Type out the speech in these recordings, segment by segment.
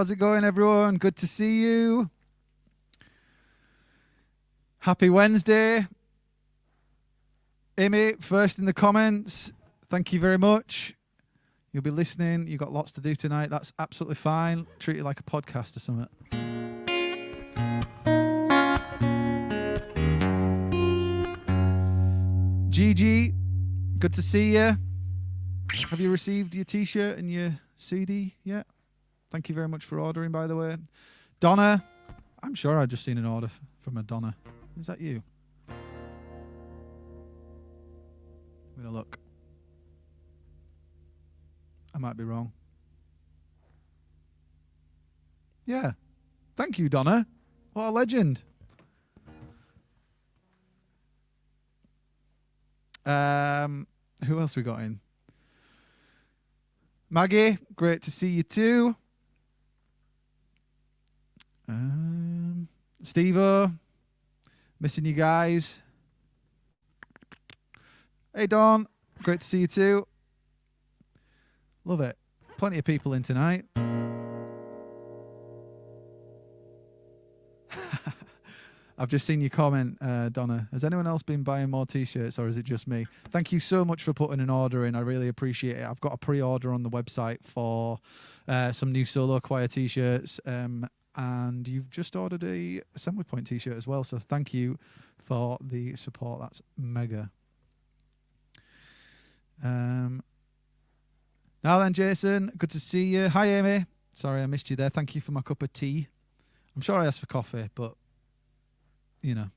How's it going, everyone? Good to see you. Happy Wednesday. Amy, first in the comments. Thank you very much. You'll be listening. You've got lots to do tonight. That's absolutely fine. Treat it like a podcast or something. Gigi, good to see you. Have you received your t-shirt and your CD yet? Thank you very much for ordering, by the way. Donna, I'm sure I just seen an order from a Donna. Is that you? I'm going to look. I might be wrong. Yeah. Thank you, Donna. What a legend. Who else we got in? Maggie, great to see you too. Steve-O, missing you guys. Hey, Dawn, great to see you too. Love it. Plenty of people in tonight. I've just seen your comment, Donna. Has anyone else been buying more t-shirts or is it just me? Thank you so much for putting an order in. I really appreciate it. I've got a pre-order on the website for some new solo choir t-shirts. And you've just ordered a Assembly Point t-shirt as well. So thank you for the support. That's mega. Now then, Jason, good to see you. Hi, Amy. Sorry I missed you there. Thank you for my cup of tea. I'm sure I asked for coffee, but you know,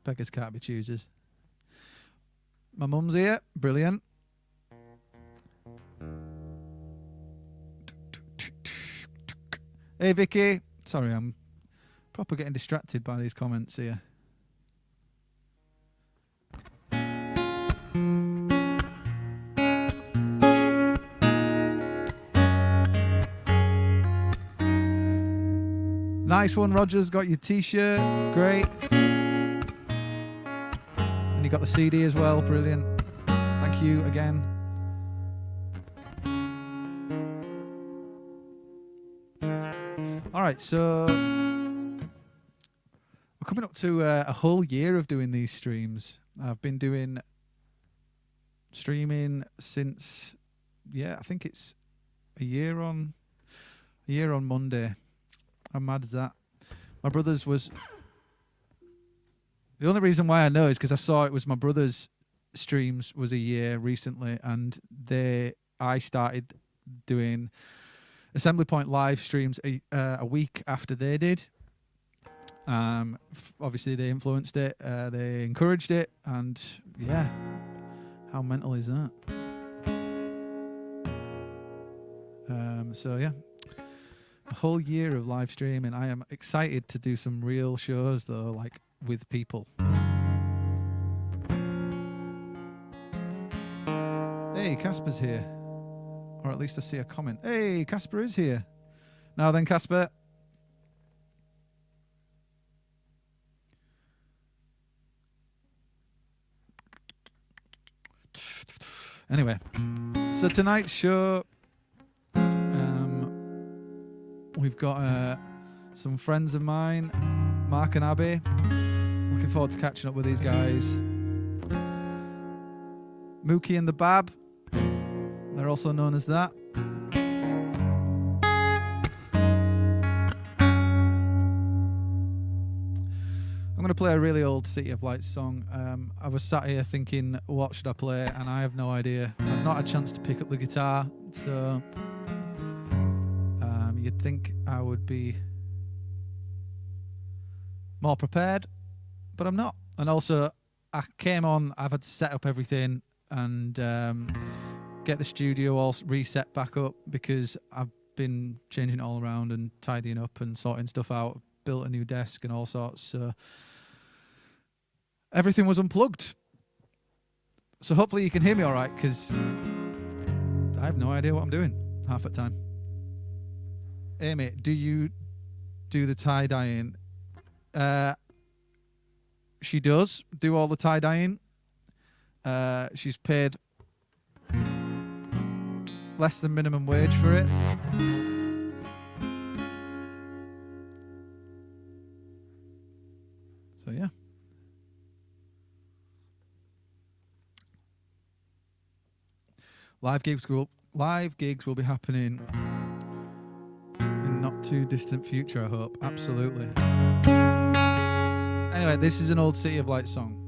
beggars can't be choosers. My mum's here. Brilliant. Hey, Vicky. Sorry, I'm proper getting distracted by these comments here. Nice one, Rogers. Got your t-shirt. Great. And you got the CD as well. Brilliant. Thank you again. All right, so we're coming up to a whole year of doing these streams. I've been doing streaming since, I think it's a year on Monday. How mad is that? My brother's was... The only reason why I know is because I saw it was my brother's streams was a year recently, and I started doing Assembly Point live streams a week after they did. Obviously, they influenced it, they encouraged it, and yeah, how mental is that? So yeah. A whole year of live streaming. I am excited to do some real shows though, like with people. Hey, Casper's here. Or at least I see a comment. Hey, Casper is here. Now then, Casper. Anyway, so tonight's show... We've got some friends of mine, Mark and Abby. Looking forward to catching up with these guys. Mookie and the Bab. They're also known as that. I'm going to play a really old City of Lights song. I was sat here thinking, what should I play? And I have no idea. I've not had a chance to pick up the guitar, so... You'd think I would be more prepared, but I'm not. And also, I came on, I've had to set up everything and get the studio all reset back up because I've been changing it all around and tidying up and sorting stuff out. Built a new desk and all sorts. So everything was unplugged. So hopefully you can hear me all right, because I have no idea what I'm doing half the time. Amy, do you do the tie-dyeing? She does do all the tie-dyeing. She's paid less than minimum wage for it. Live gigs will be happening in not too distant future, I hope. Absolutely. Anyway, this is an old City of Light song.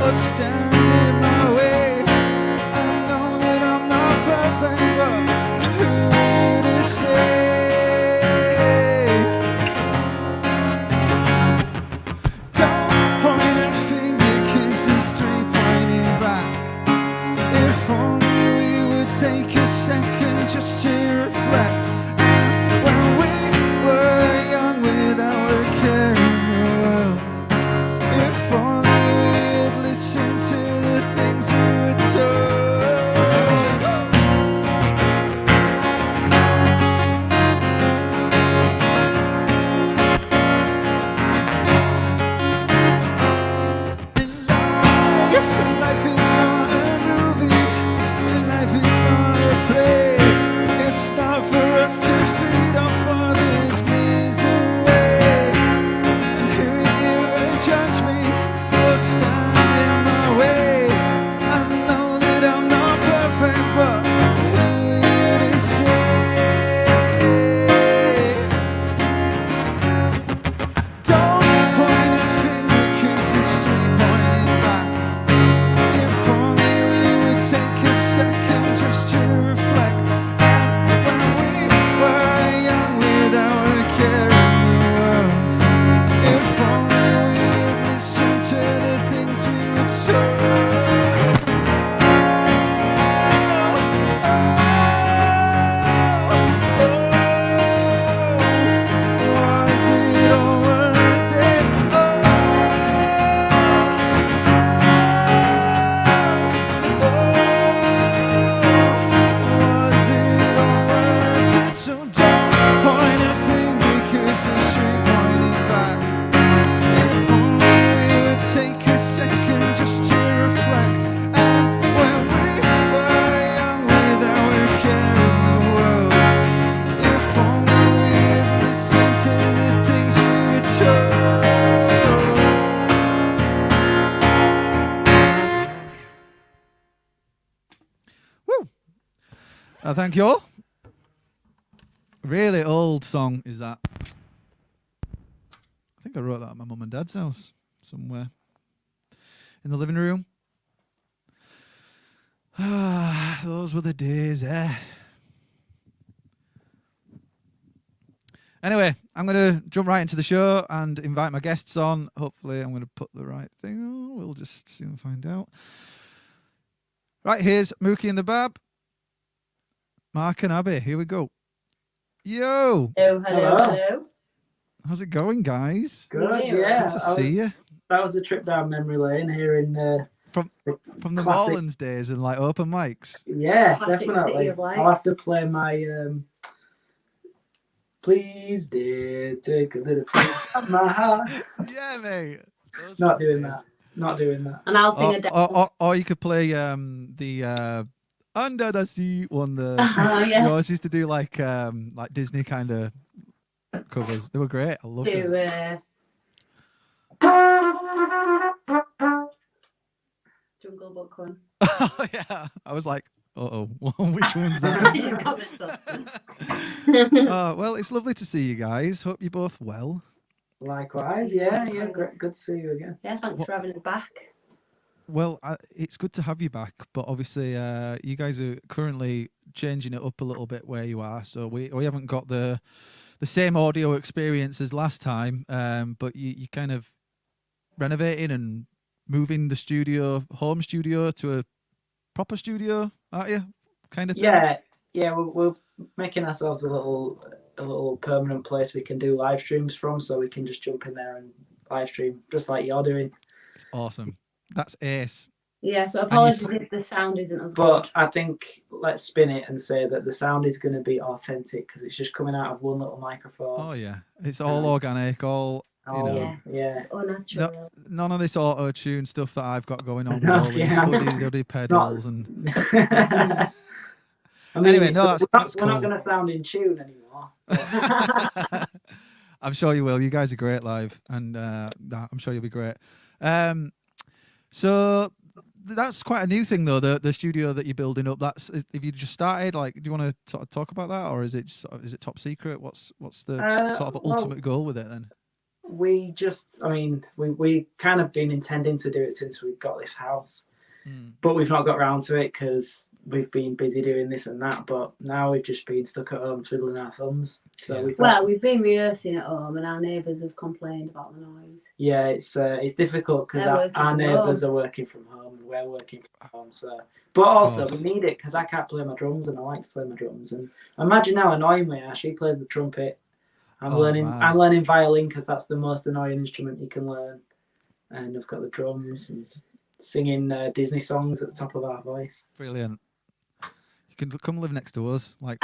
Or stand in my way. I know that I'm not perfect, but who are you to say? Don't point a finger, 'cause there's 3 pointing back. If only we would take a second just to reflect. And when we were young without a care in the world, if only listen to the things we were told. And life is not a movie, and life is not a play. It's not for us to feed our father's misery. And who are you to judge me or stand in my way? I know that I'm not perfect, but who are you to say? Don't point a finger, 'cause it's 3 pointing back. If only we would take a second just to reflect. And when we were young without a care in the world, if only we would listen to the things we were told. Was it all worth it? Was it all worth it? So don't point a finger, 'cause it's 3 pointing back. If only we would take a second just to reflect. And when we were young without a care in the world, if only we'd listen to the things we were told. Woo! Thank you all. Really old song is that. I think I wrote that at my mum and dad's house somewhere in the living room. Ah, those were the days, eh? Anyway, I'm going to jump right into the show and invite my guests on. Hopefully, I'm going to put the right thing on. We'll just soon find out. Right, here's Mookie and the Bab. Mark and Abby, here we go. Yo! Hello. How's it going, guys? Good, yeah. Good to see you. That was a trip down memory lane here in From the classic- Morelands days and like open mics. yeah, Classic definitely. City of Light. I'll have to play my Please dear, take a little piece of my heart. Yeah, mate. Those Not were doing days. that. Not doing that. And I'll sing a dance. Or you could play the Under the Sea one. The Yeah. you always used to do like Disney kind of covers. They were great. I loved them. Jungle Book one. Oh yeah, I was like, which one's that? You got mixed up. Well, it's lovely to see you guys. Hope you're both well. Likewise, yeah, great, good to see you again. Yeah, thanks for having us back. Well, it's good to have you back, but obviously you guys are currently changing it up a little bit where you are, so we haven't got the same audio experience as last time, but you kind of renovating and moving the home studio to a proper studio, aren't you? Kind of thing? Yeah, we're making ourselves a little permanent place we can do live streams from, so we can just jump in there and live stream just like you're doing. It's awesome. That's ace. Yeah, so apologies if the sound isn't as But good. I think let's spin it and say that the sound is going to be authentic because it's just coming out of one little microphone. Oh yeah, it's all organic, all you know. Yeah, Yeah. it's unnatural. None of this auto-tune stuff that I've got going on with No, all these yeah. fuddy-duddy pedals and. I mean, Anyway, no, that's we're not cool. going to sound in tune anymore. I'm sure you will. You guys are great live, and I'm sure you'll be great. So that's quite a new thing, though. The studio that you're building up. Have you just started? Like, do you want to sort of talk about that, or is it top secret? What's the sort of ultimate goal with it then? We kind of been intending to do it since we got this house, but we've not got around to it because we've been busy doing this and that. But now we've just been stuck at home twiddling our thumbs. So we've been rehearsing at home, and our neighbours have complained about the noise. Yeah, it's difficult because our neighbours are working from home and we're working from home. So, but also we need it because I can't play my drums and I like to play my drums. And imagine how annoying we are. She plays the trumpet. I'm learning violin because that's the most annoying instrument you can learn. And I've got the drums and singing Disney songs at the top of our voice. Brilliant. You can come live next to us. Like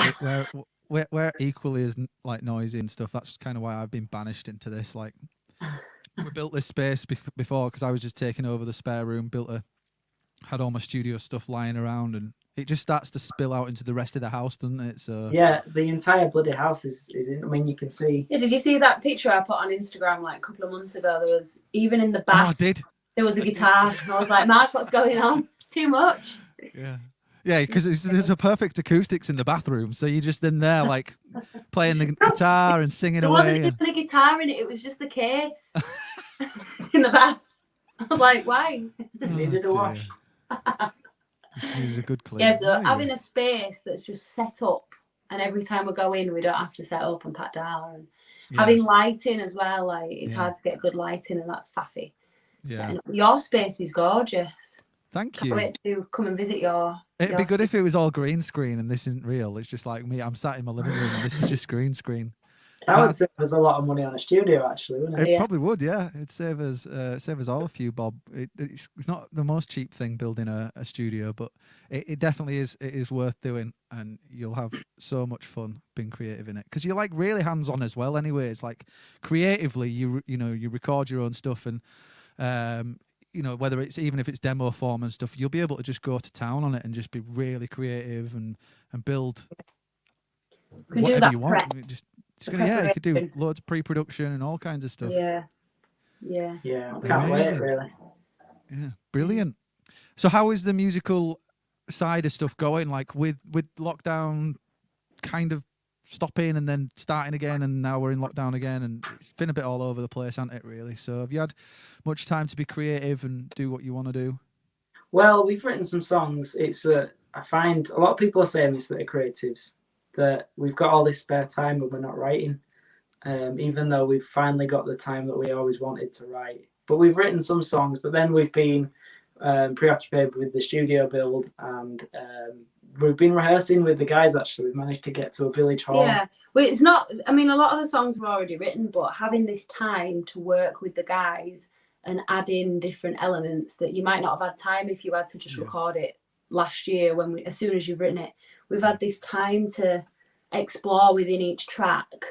we're equally as like noisy and stuff. That's kind of why I've been banished into this. Like we built this space before because I was just taking over the spare room. Had all my studio stuff lying around, and it just starts to spill out into the rest of the house, doesn't it? So yeah, the entire bloody house is in. I mean, you can see. Yeah, did you see that picture I put on Instagram like a couple of months ago? There was even in the back. Oh, I did. There was a guitar. I was like, Mark, what's going on? It's too much. Yeah. Yeah, because there's a perfect acoustics in the bathroom, so you're just in there like playing the guitar and singing away. There wasn't even a guitar in it; it was just the case in the bath. I was like, "Why?" Needed a wash. It's needed a good clean. Yeah, so having a space that's just set up, and every time we go in, we don't have to set up and pat down. And having lighting as well, like it's hard to get good lighting, and that's faffy. Yeah, your space is gorgeous. Thank you. Wait to come and visit It'd be good if it was all green screen and this isn't real. It's just like me. I'm sat in my living room and this is just green screen. That would save us a lot of money on a studio, actually, wouldn't it? It probably would, yeah. It'd save us all a few bob. It's not the most cheap thing building a studio, but it definitely is. It is worth doing, and you'll have so much fun being creative in it because you're like really hands on as well. Anyway, it's like creatively, you record your own stuff and. Whether it's even if it's demo form and stuff, you'll be able to just go to town on it and just be really creative and build whatever you want. You could do loads of pre-production and all kinds of stuff. Yeah. I can't wait, really. Yeah, brilliant. So, how is the musical side of stuff going? Like with lockdown, kind of stopping and then starting again, and now we're in lockdown again, and it's been a bit all over the place, hasn't it, really? So have you had much time to be creative and do what you want to do? Well, we've written some songs. It's I find a lot of people are saying this that are creatives, that we've got all this spare time but we're not writing, even though we've finally got the time that we always wanted to write. But we've written some songs, but then we've been preoccupied with the studio build, and we've been rehearsing with the guys. Actually, we've managed to get to a village hall. Yeah, well, it's not. I mean, a lot of the songs were already written, but having this time to work with the guys and add in different elements that you might not have had time if you had to just record it last year. As soon as you've written it, we've had this time to explore within each track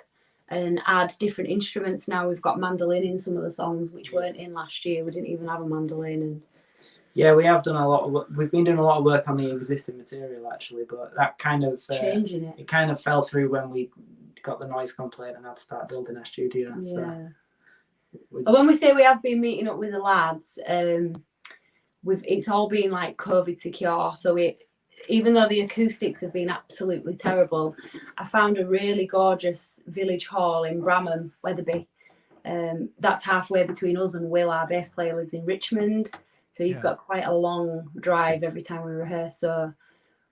and add different instruments. Now we've got mandolin in some of the songs which weren't in last year. We didn't even have a mandolin. And yeah, we have done a lot of work. We've been doing a lot of work on the existing material, actually, but that kind of changing it. It kind of fell through when we got the noise complaint and had to start building our studio. Yeah. So when we say we have been meeting up with the lads, it's all been like COVID secure. So even though the acoustics have been absolutely terrible, I found a really gorgeous village hall in Bramham, Wetherby. That's halfway between us and Will. Our bass player lives in Richmond. So he's got quite a long drive every time we rehearse. So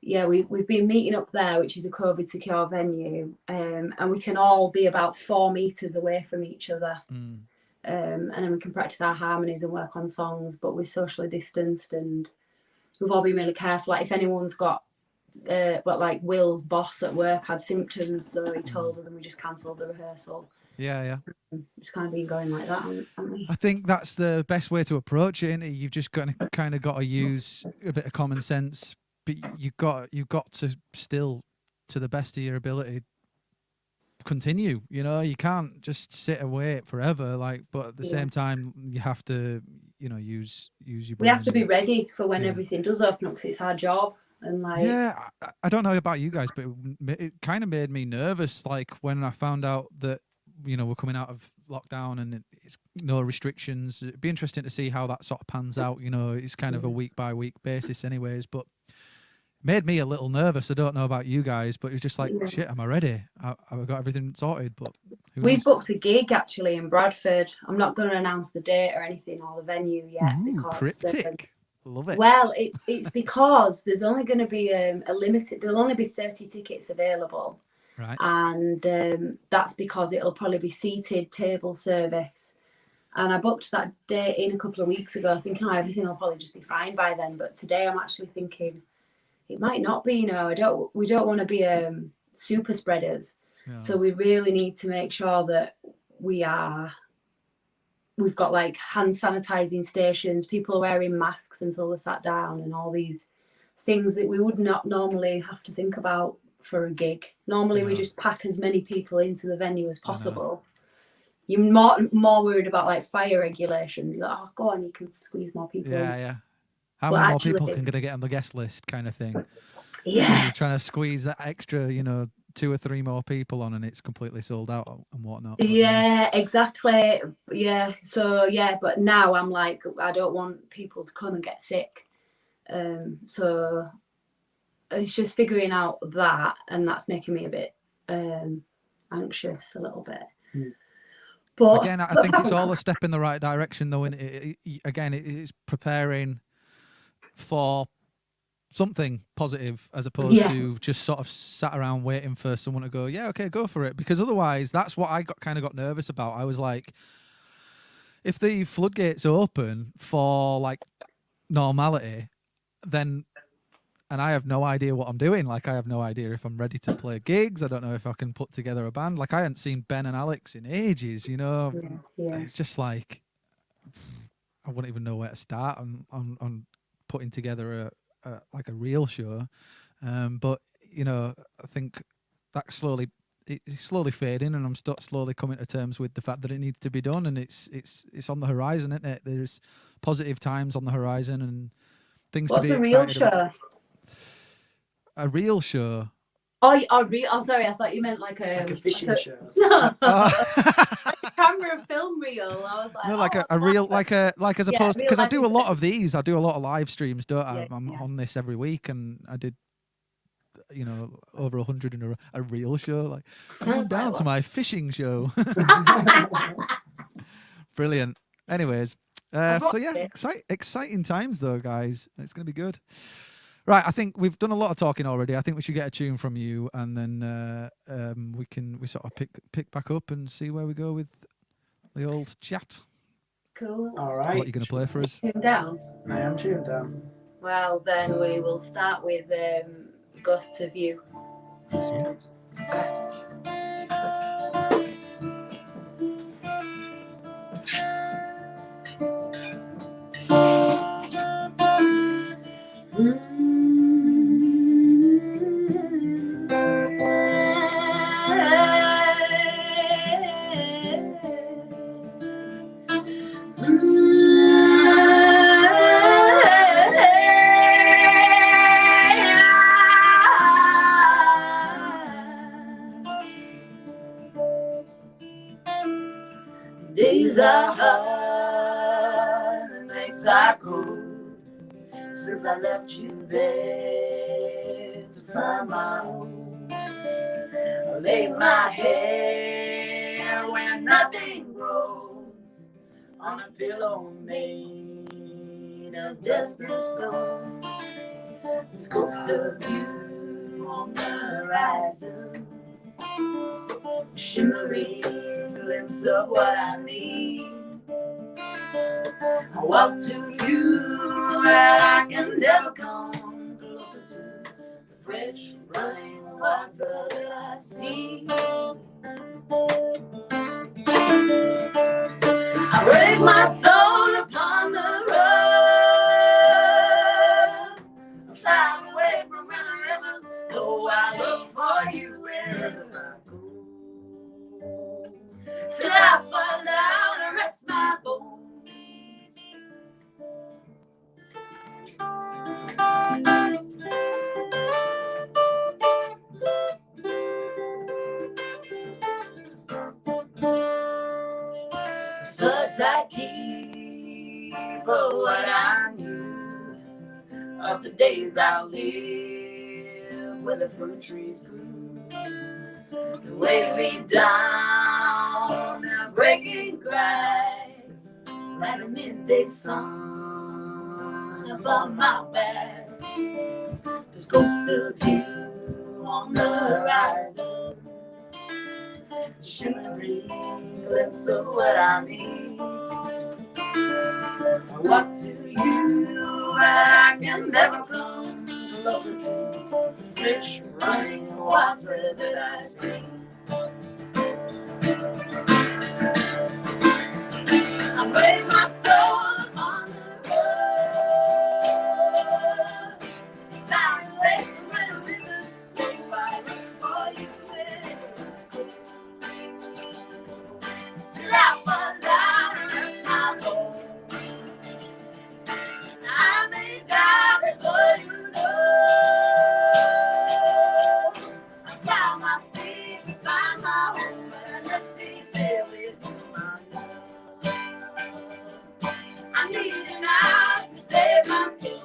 yeah, we've been meeting up there, which is a COVID secure venue. And we can all be about 4 meters away from each other. And then we can practice our harmonies and work on songs, but we're socially distanced, and we've all been really careful. Like if anyone's got, like Will's boss at work had symptoms, so he told us and we just cancelled the rehearsal. Yeah, yeah. It's kind of been going like that, haven't we? I think that's the best way to approach it, isn't it? You've just got to kind of got to use a bit of common sense, but you've got to still, to the best of your ability, continue. You know, you can't just sit and wait forever. Like, but at the same time, you have to, you know, use your brain. We have to be ready for when Yeah. everything does open up, because it's our job. And like, Yeah, I don't know about you guys, but it kind of made me nervous. Like when I found out that, you know, we're coming out of lockdown and it's no restrictions. It'd be interesting to see how that sort of pans out. You know, it's kind of a week by week basis, anyways. But made me a little nervous. I don't know about you guys, but it was just like, shit, am I ready? I've got everything sorted, but we've booked a gig actually in Bradford. I'm not going to announce the date or anything or the venue yet. Because cryptic. Love it. Well, it's because there's only going to be a limited. There'll only be 30 tickets available, right? And that's because it'll probably be seated table service. And I booked that date in a couple of weeks ago, thinking everything will probably just be fine by then. But today I'm actually thinking it might not be. You know, we don't want to be super spreaders, so we really need to make sure that we've got like hand sanitizing stations, people are wearing masks until they're sat down, and all these things that we would not normally have to think about for a gig. Normally we just pack as many people into the venue as possible. You're more worried about like fire regulations. You're like, oh, go on, you can squeeze more people in. Yeah. How many more people can get on the guest list kind of thing? Yeah. You're trying to squeeze that extra, you know, 2 or 3 more people on and it's completely sold out and whatnot. Yeah, exactly. Yeah. So yeah, but now I'm like, I don't want people to come and get sick. So it's just figuring out that, and that's making me a bit anxious a little bit. But again, I think it's all a step in the right direction though, and again, it is preparing for something positive as opposed to just sort of sat around waiting for someone to go, yeah, okay, go for it. Because otherwise, that's what I got nervous about. I was like, if the floodgates open for like normality, then, and I have no idea what I'm doing. Like, I have no idea if I'm ready to play gigs. I don't know if I can put together a band. Like, I hadn't seen Ben and Alex in ages, you know. It's just like, I wouldn't even know where to start on putting together a real show. But you know, I think that it's slowly fading, and I'm slowly coming to terms with the fact that it needs to be done, and it's on the horizon, isn't it? There's positive times on the horizon and things to be excited about. What's a real show? A real show. Oh, sorry, I thought you meant like a fishing show. No. Like a camera film reel. I was like, no, like a real, like as opposed, because I do a lot of these. I do a lot of live streams, don't I? I'm on this every week, and I did, you know, over 100 in a real show. Like, come on down to my fishing show. Brilliant. Anyways, so yeah, exciting times though, guys. It's going to be good. Right, I think we've done a lot of talking already. I think we should get a tune from you, and then we sort of pick back up and see where we go with the old chat. Cool. All right. What are you going to play for us? Tuned down. I am tuned down. Well, then we will start with Ghosts of You. Sweet. Okay. Days are hard, the nights are cold, since I left you there to find my home. I lay my head where nothing grows, on a pillow made of dust and stone. This ghost of you on the horizon, shimmering glimpse of what I need. I walk to you and I can never come closer to the fresh running water that I see. break my soul upon the road. I'm flying away from where the rivers go. I look for you wherever I go. Till I fall down and rest my bones. Thoughts I keep of what I knew of the days I lived where the fruit trees grew. The way we down the breaking grass, like a midday sun above my back. There's ghosts of you on the horizon, shimmering glimpse of what I need. I walk to you, but I can never come closer to the fresh running water that I see. I break my soul upon the road. Fly away from where the rivers flow. I look for you till I fall down and rest my bones. I may die before you know. I tie my feet to find my home, but I left me there with my love. I need you now to save my soul.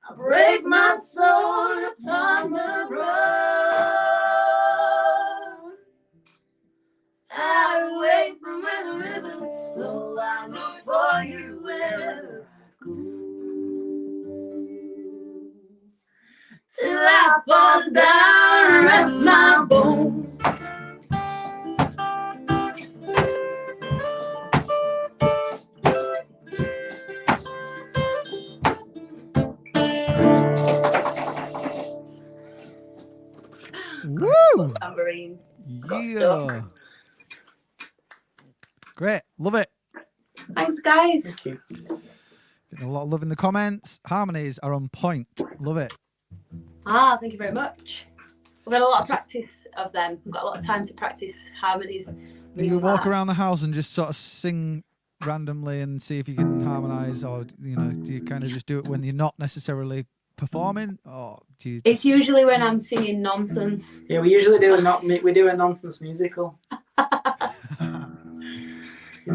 I break my soul upon the road. Far away from where the rivers flow. I look for you wherever I go. Till I fall down and rest my bones. Woo! Tambourine. Got Yeah. stuck. Great. Love it. Thanks, guys. Thank you. Getting a lot of love in the comments. Harmonies are on point. Love it. Thank you very much. We've got a lot of practice of them. We've got a lot of time to practice harmonies. Do you walk around the house and just sort of sing randomly and see if you can harmonize, or do you kind of just do it when you're not necessarily performing, or do you? It's usually when I'm singing nonsense. Yeah, we usually do a nonsense musical.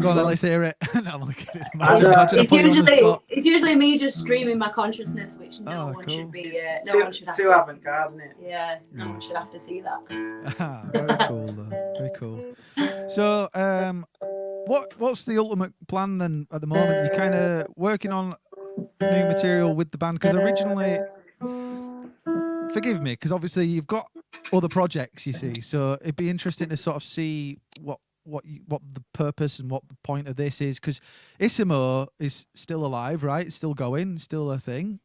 Go on then, let's hear it. No, I'm kidding. It's Imagine I put you on the spot. It's usually me just streaming my consciousness, which no one cool. should be. It's No one should have too to. avant-garde, isn't it? Yeah, no one should have to see that. Very cool, though. Very cool. So, what's the ultimate plan then at the moment? You're kind of working on new material with the band, because originally, forgive me, because obviously you've got other projects, you see. So it'd be interesting to sort of see what the purpose and what the point of this is, because Isimo is still alive, right? It's still going, still a thing.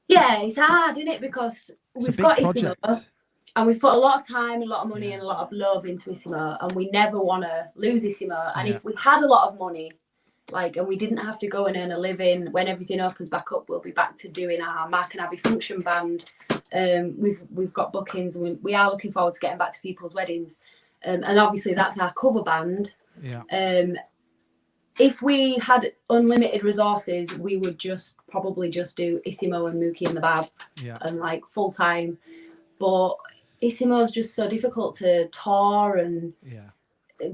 Yeah, it's hard, isn't it? Because It's a we've big got project. Isimo, and we've put a lot of time, a lot of money, and a lot of love into Isimo, and we never want to lose Isimo. And if we had a lot of money, and we didn't have to go and earn a living, when everything opens back up, we'll be back to doing our Mark and Abby function band. We've got bookings, and we are looking forward to getting back to people's weddings. And obviously that's our cover band. Yeah. If we had unlimited resources, we would probably just do Isimo and Mookie and the Bab, and full time. But Isimo's just so difficult to tour, and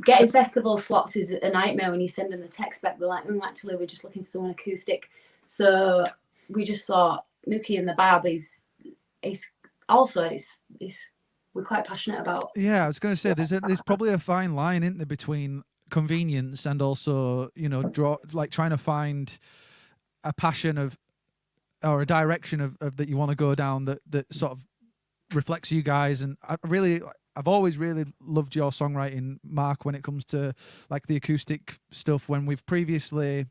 getting festival slots is a nightmare when you send them the text back. They're like, actually, we're just looking for someone acoustic. So we just thought Mookie and the Bab is we're quite passionate about. Yeah, I was going to say there's probably a fine line, isn't there, between, convenience and also, you know, trying to find a passion of or a direction of that you want to go down that sort of reflects you guys. And I've always really loved your songwriting, Mark, when it comes to like the acoustic stuff. When we've previously,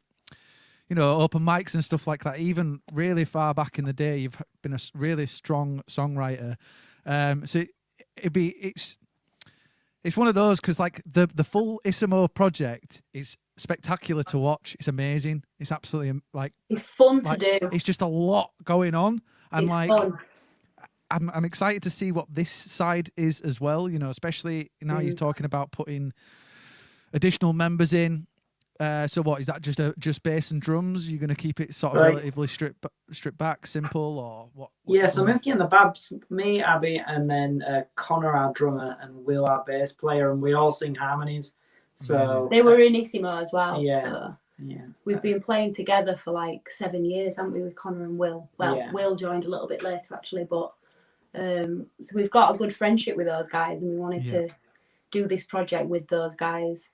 you know, open mics and stuff like that, even really far back in the day, you've been a really strong songwriter. So it's one of those, because like the full Isimo project is spectacular to watch. It's amazing. It's absolutely like it's fun to do. It's just a lot going on, and It's like fun. I'm excited to see what this side is as well. You know, especially now you're talking about putting additional members in. So what is that? Just bass and drums? You're going to keep it sort of relatively stripped back, simple, or what? Yeah, so Mookie and the Babs, me, Abby, and then Connor, our drummer, and Will, our bass player, and we all sing harmonies. So they were in Isimo as well. Yeah. So yeah, we've been playing together for like 7 years, haven't we, with Connor and Will? Well, Yeah. Will joined a little bit later actually, but so we've got a good friendship with those guys, and we wanted to do this project with those guys.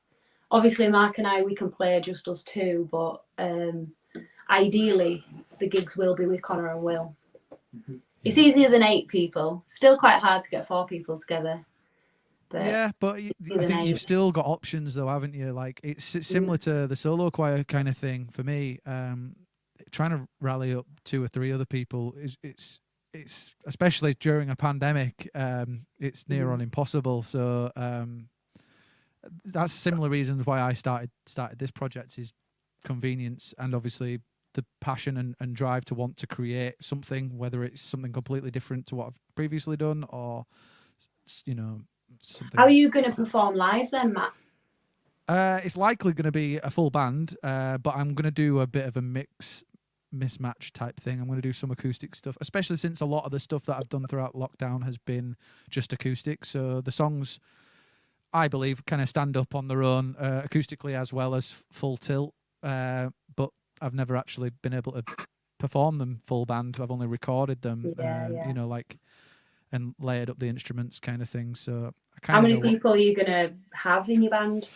Obviously, Mark and I, we can play just us two, but ideally, the gigs will be with Connor and Will. Mm-hmm. It's easier than 8 people. Still quite hard to get 4 people together. But yeah, but I think you've still got options, though, haven't you? Like it's similar to the solo choir kind of thing for me. Trying to rally up 2 or 3 other people it's especially during a pandemic. It's near on impossible. So. That's similar reasons why I started this project, is convenience and obviously the passion and drive to want to create something, whether it's something completely different to what I've previously done or, you know, something. How are you going to perform live then, Matt? It's likely going to be a full band, but I'm going to do a bit of a mismatch type thing. I'm going to do some acoustic stuff, especially since a lot of the stuff that I've done throughout lockdown has been just acoustic. So the songs, I believe, kind of stand up on their own acoustically as well as full tilt, but I've never actually been able to perform them full band. I've only recorded them, you know, like, and layered up the instruments kind of thing. So how many people are you going to have in your band?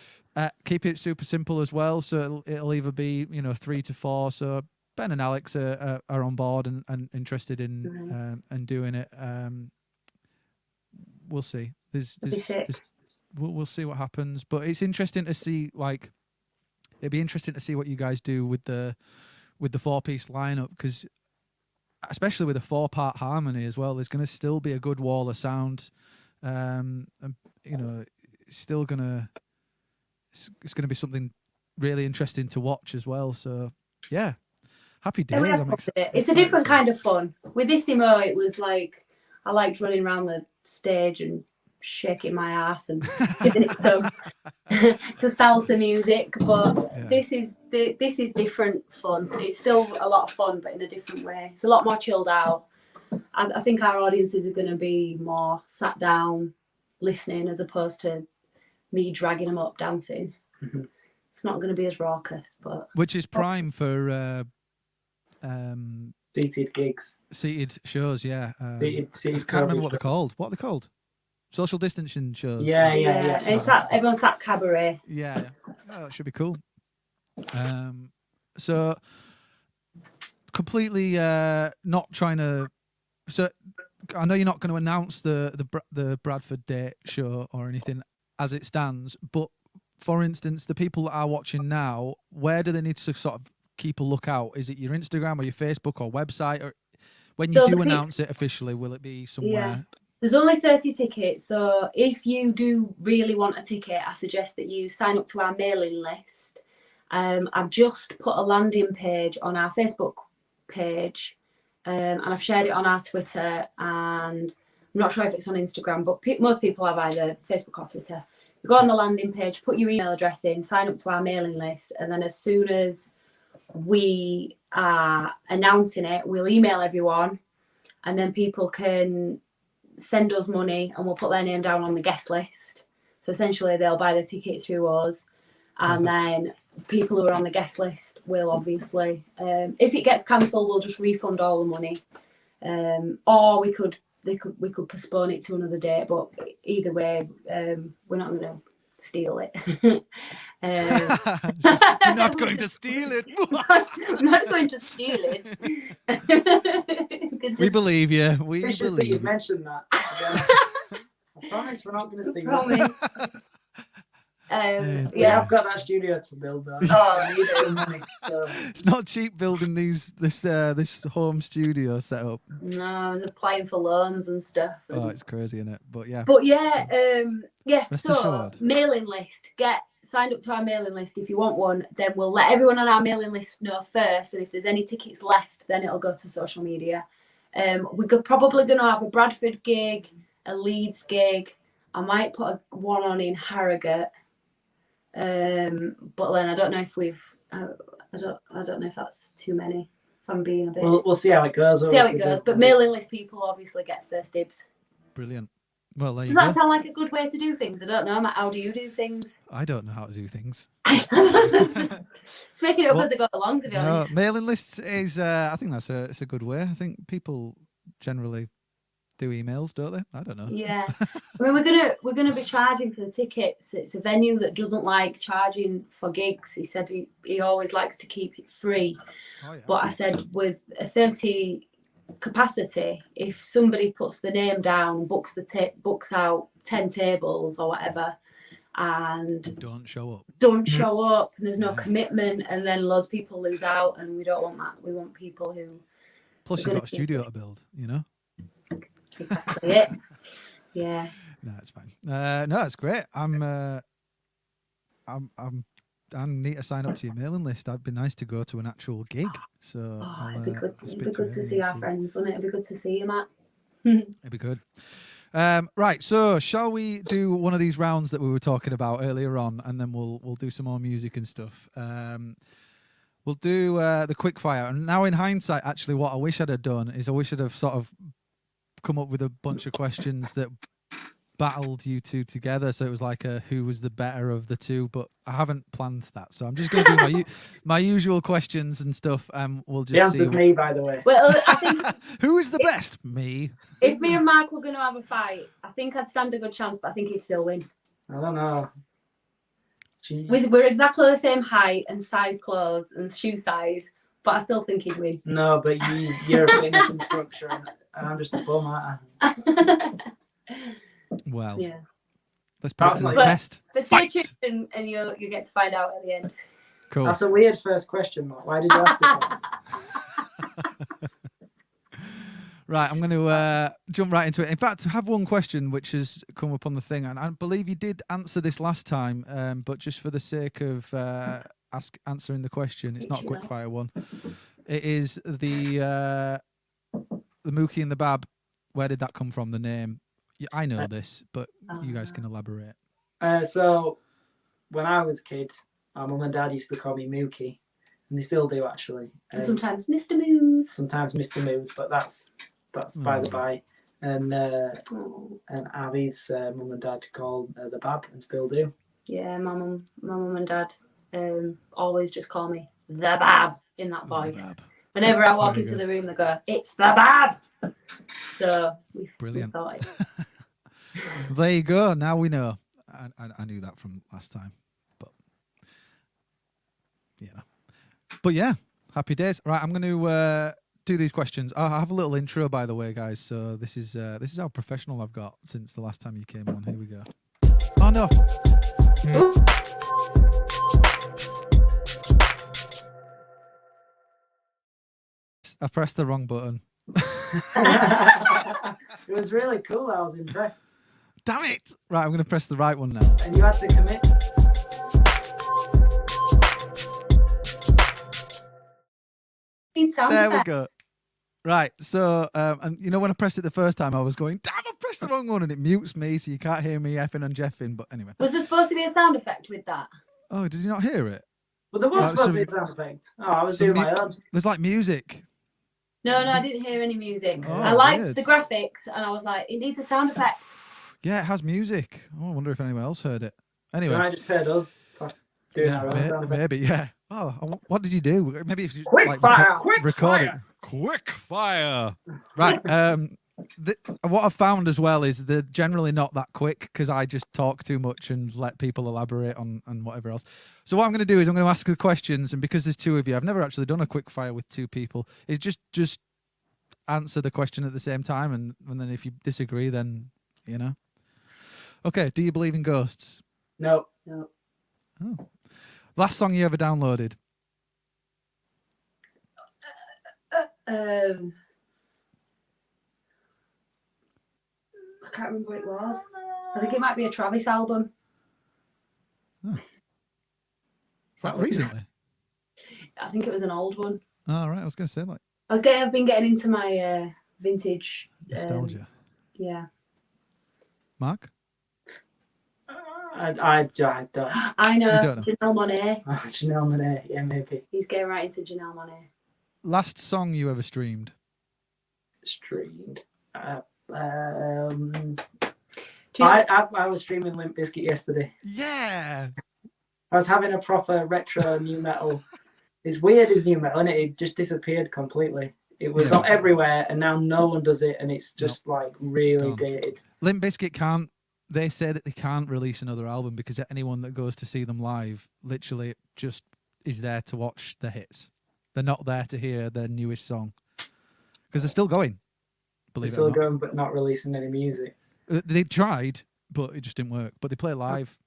Keep it super simple as well. So it'll either be, you know, 3 to 4. So Ben and Alex are on board and interested in and doing it. We'll see. We'll see what happens, but it's interesting to see. Like, it'd be interesting to see what you guys do with the 4-piece lineup, because especially with a 4-part harmony as well, there's going to still be a good wall of sound. And, you know, it's gonna be something really interesting to watch as well. So yeah, happy days. It's a different kind of fun. With Isimo, it was like I liked running around the stage and shaking my ass and giving it some to salsa music, but this is different fun. It's still a lot of fun, but in a different way. It's a lot more chilled out. I think our audiences are going to be more sat down listening, as opposed to me dragging them up dancing. Mm-hmm. It's not going to be as raucous, but which is prime for seated gigs, seated shows. Yeah, seated I can't remember what they're called. What are they called? Social distancing shows. Yeah. It's everyone's at cabaret. Yeah. Oh, that should be cool. So completely not trying to. So I know you're not going to announce the Bradford date show or anything as it stands, but for instance, the people that are watching now, where do they need to sort of keep a lookout? Is it your Instagram or your Facebook or website? Or when you do announce it officially, will it be somewhere? Yeah. There's only 30 tickets, so if you do really want a ticket, I suggest that you sign up to our mailing list. I've just put a landing page on our Facebook page, and I've shared it on our Twitter, and I'm not sure if it's on Instagram, but most people have either Facebook or Twitter. You go on the landing page, put your email address in, sign up to our mailing list, and then as soon as we are announcing it, we'll email everyone, and then people can send us money and we'll put their name down on the guest list. So essentially they'll buy the ticket through us, and then people who are on the guest list will obviously, if it gets cancelled, we'll just refund all the money, or we could postpone it to another date, but either way, we're not going to steal it. You're not going to steal it. I'm not going to steal it. We believe you. We Precious that believe you you. mentioned that. To be honest. I promise we're not going to steal it. Promise. Yeah, Yeah. I've got that studio to build though. Oh, I need some money. So. It's not cheap building this home studio setup. No, I'm applying for loans and stuff. Oh, it's crazy, isn't it? But yeah. But yeah, yeah. Rest So assured. mailing list. Get signed up to our mailing list if you want one. Then we'll let everyone on our mailing list know first, and if there's any tickets left, then it'll go to social media. We're probably going to have a Bradford gig, a Leeds gig. I might put one on in Harrogate. But then I don't know if I don't know if that's too many. If I'm being a bit. We'll see how it goes. See how it goes. But mailing list people obviously get first dibs. Brilliant. Well, there Does you go. that sound like a good way to do things? I don't know. Matt, how do you do things? I don't know how to do things. It's making it up Well, as I go along, to be No, honest. mailing lists is. I think it's a good way. I think people generally do emails, don't they? I don't know. Yeah, I mean we're gonna be charging for the tickets. It's a venue that doesn't like charging for gigs. He said he always likes to keep it free. Oh, yeah. But I said with a 30 capacity, if somebody puts the name down, books out 10 tables or whatever, and Don't show up. don't show up, and there's no Yeah. commitment, and then loads of people lose out, and we don't want that. We want people who Plus, We're you've gonna got a studio to build. You know. exactly it. Yeah. No, it's fine. No, it's great. I need to sign up to your mailing list. It'd be nice to go to an actual gig. So Oh, it'd be good. I'll It'd speak be good her to and see our friends, wouldn't it? It'd be good to see you, Matt. It'd be good. Right. So shall we do one of these rounds that we were talking about earlier on, and then we'll do some more music and stuff. We'll do the quick fire. And now in hindsight, actually, what I wish I'd have done is I wish I'd have sort of come up with a bunch of questions that battled you two together, so it was like a who was the better of the two, but I haven't planned that, so I'm just going to do my usual questions and stuff, and we'll just The answer's see me, by the way. Well, I think who is the best. Me. if me and Mark were going to have a fight, I think I'd stand a good chance, but I think he'd still win. I don't know. We're exactly the same height and size clothes and shoe size, but I still think he'd win. No, but you're a fitness instructor, and I'm just a bum, aren't I? Well, Yeah. let's put it to the But- test. But stay Fight. tuned and you get to find out at the end. Cool. That's a weird first question, Mark. Why did you ask it? that? Right, I'm going to jump right into it. In fact, I have one question which has come up on the thing, and I believe you did answer this last time, but just for the sake of answering the question, it's not a quick fire one. It is the Mookie and the Bab. Where did that come from? The name. I know this, but you guys can elaborate. So, when I was a kid, my mum and dad used to call me Mookie, and they still do actually. And sometimes Mr. Moose. Sometimes Mr. Moves, but that's by the by. And Oh. Abby's mum and dad called the Bab, and still do. Yeah, my mum and dad always just call me the Bab in that voice. Bab. Whenever I walk Very into good. the room, they go, "It's the Bab." So we Brilliant. thought it. There you go. Now we know. I knew that from last time, but But yeah, happy days. Right, I'm going to do these questions. I have a little intro, by the way, guys. So this is how professional I've got since the last time you came on. Here we go. Oh no. I pressed the wrong button. It was really cool. I was impressed. Damn it! Right, I'm going to press the right one now. And you had to commit. Need sound There we effects. go. Right, so and you know when I pressed it the first time, I was going, "Damn, I pressed the wrong one," and it mutes me, so you can't hear me effing and jeffing. But anyway. Was there supposed to be a sound effect with that? Oh, did you not hear it? But there was Oh, supposed to be a some- sound effect. Oh, I was some doing my own. There's like music. No, I didn't hear any music. Oh, I liked weird. the graphics, and I was like, it needs a sound effect. Yeah, it has music. Oh, I wonder if anyone else heard it. Anyway, I just heard us doing yeah, our own sound effect. maybe, yeah. Oh, what did you do? Maybe if you Quick like fire, quick record it. fire. Quick fire. Right. What I've found as well is they're generally not that quick because I just talk too much and let people elaborate on whatever else. So what I'm going to do is I'm going to ask the questions, and because there's two of you, I've never actually done a quick fire with two people. Is just answer the question at the same time, and then if you disagree, then you know. Okay. Do you believe in ghosts? No. No. Oh. Last song you ever downloaded? I can't remember what it was. I think it might be a Travis album. Right, recently. I think it was an old one. Oh, right. I was going to say like I've been getting into my vintage nostalgia. Yeah. Mark? I don't. I know. You don't know. Janelle Monáe. Janelle Monáe, yeah, maybe. He's getting right into Janelle Monáe. Last song you ever streamed? Streamed. Do you know, I was streaming Limp Bizkit yesterday. Yeah. I was having a proper retro new metal. It's weird as new metal, and it just disappeared completely. It was Yeah. everywhere, and now no one does it, and it's just like really gone. dated. Limp Bizkit can't. They say that they can't release another album because anyone that goes to see them live literally just is there to watch the hits. They're not there to hear their newest song because they're still going. They're Believe still it or not. going, but not releasing any music. They tried, but it just didn't work. But they play live.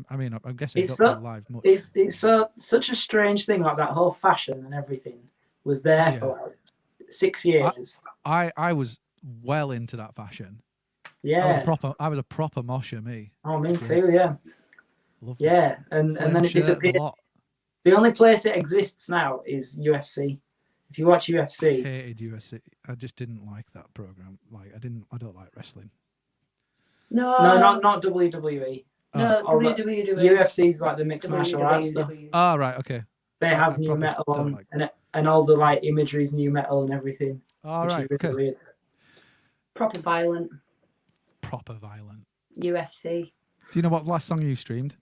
I mean, I'm guessing It's they don't so- play live much. It's such a strange thing, like that whole fashion and everything was there Yeah. for like 6 years. I was well into that fashion. Yeah. I was a proper mosher, me. Oh, me too. Yeah. Loved it. Yeah. And Flame then it shirt, the disappeared. lot. The only place it exists now is UFC. If you watch UFC, Hated UFC. I just didn't like that program. Like I don't like wrestling. no, no, not WWE. no, Oh, but WWE. UFC's like the mixed martial arts stuff. WWE. Oh, right, okay. They I have new probably metal don't on, like and all the like imagery's new metal and everything. All which right, is really okay. weird. Proper violent Proper violent. UFC. Do you know what last song you streamed?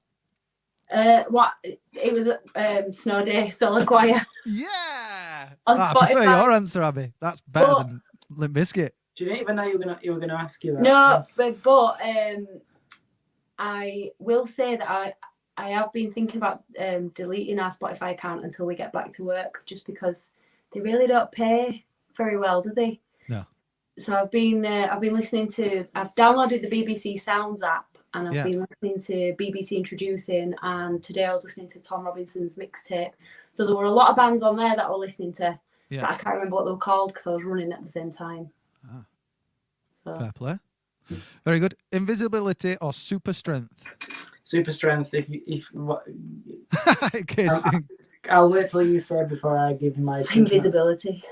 What it was a snow day solo choir. Yeah. On I prefer Spotify. your answer, Abby. That's better But- than Limp Bizkit. Do you even know you were gonna ask you that? No, but I will say that I have been thinking about deleting our Spotify account until we get back to work, just because they really don't pay very well, do they? No. So I've been listening to. I've downloaded the BBC Sounds app, and I've Yeah. been listening to BBC Introducing, and today I was listening to Tom Robinson's mixtape. So there were a lot of bands on there that I was listening to, Yeah. but I can't remember what they were called because I was running at the same time. Ah. So. Fair play. Very good. Invisibility or super strength? Super strength. What, In case- I'll wait till you say before I give you my opinion. Invisibility.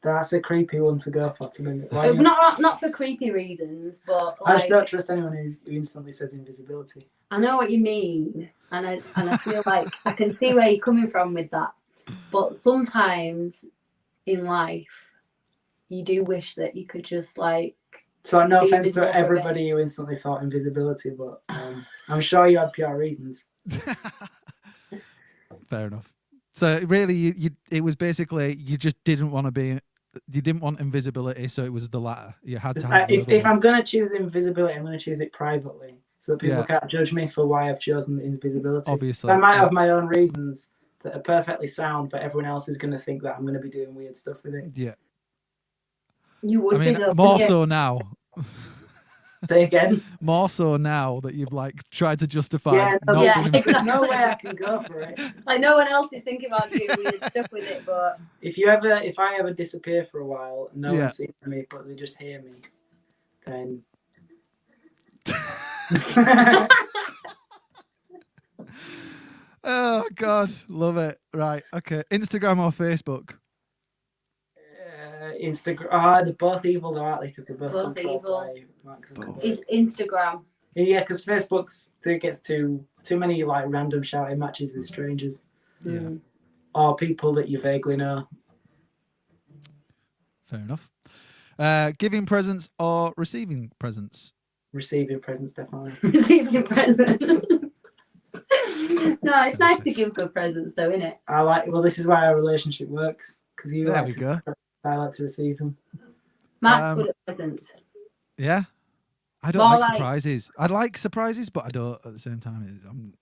That's a creepy one to go for. To me. Why you- Not for creepy reasons, but I just like, don't trust anyone who instantly says invisibility. I know what you mean, and I feel like I can see where you're coming from with that. But sometimes in life, you do wish that you could just like. So no Be offense invisible for to a bit. everybody who instantly thought invisibility, but I'm sure you had PR reasons. Fair enough. So really, you it was basically you just didn't want to be. You didn't want invisibility, so it was the latter. You had to It's have. like, the if other one. I'm going to choose invisibility, I'm going to choose it privately so that people Yeah. can't judge me for why I've chosen invisibility. Obviously, I might yeah. have my own reasons that are perfectly sound, but everyone else is going to think that I'm going to be doing weird stuff with it. Yeah, You would I mean, be though, more wouldn't you? so now. Say again? More so now that you've like tried to justify. Yeah, no, not yeah. being- There's no way I can go for it. Like no one else is thinking about doing weird stuff with it, but If I ever disappear for a while, no Yeah. one sees me, but they just hear me, then Oh God, love it. Right, okay. Instagram or Facebook? Instagram. They're both evil, though, aren't they? Because they're both Both controlled evil. by Mark Zuckerberg. Instagram. Yeah, because Facebook's it gets too many like random shouting matches with strangers Yeah, or people that you vaguely know. fair enough. Giving presents or receiving presents? Receiving presents, definitely. Receiving presents. No, it's nice to give good presents, though, isn't it? Well, this is why our relationship works because you There like we to, go. I like to receive them. Mark's good at presents. Yeah. I don't More like like- surprises. I like surprises, but I don't at the same time. I'm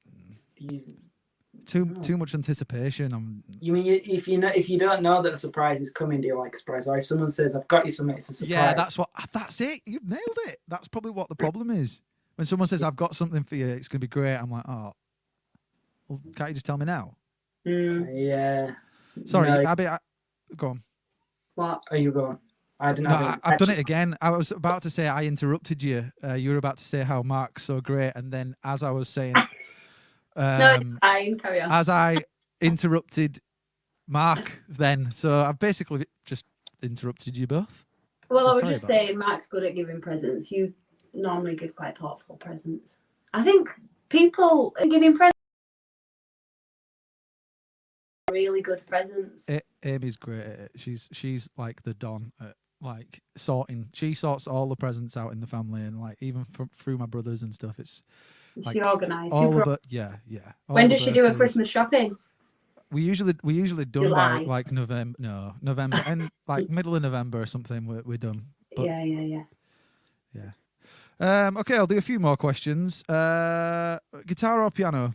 too much anticipation. You mean if you don't know that a surprise is coming, do you like a surprise? Or if someone says, "I've got you something," it's a surprise. Yeah, that's it. You've nailed it. That's probably what the problem is. When someone says, "I've got something for you, it's gonna be great," I'm like, "Oh, well, can't you just tell me now?" Yeah. Sorry, No. Abby. Go on. What? Are you going? I don't know. No, I've done it again. I was about to say I interrupted you. You were about to say how Mark's so great, and then as I was saying, No, it's fine. Carry on. as I interrupted Mark, then so I've basically just interrupted you both. Well, So I was sorry just about that. saying, Mark's good at giving presents. You normally give quite thoughtful presents. I think people are giving presents. Really good presents. Amy's great at it. She's like the Don at like sorting. She sorts all the presents out in the family, and like even through my brothers and stuff. It's like She organised. all Super- but yeah. All when the does she do her birthdays. Christmas shopping? We usually done July. by like November. No, November and like middle of November or something. We're done. But, Yeah. Okay, I'll do a few more questions. Guitar or piano?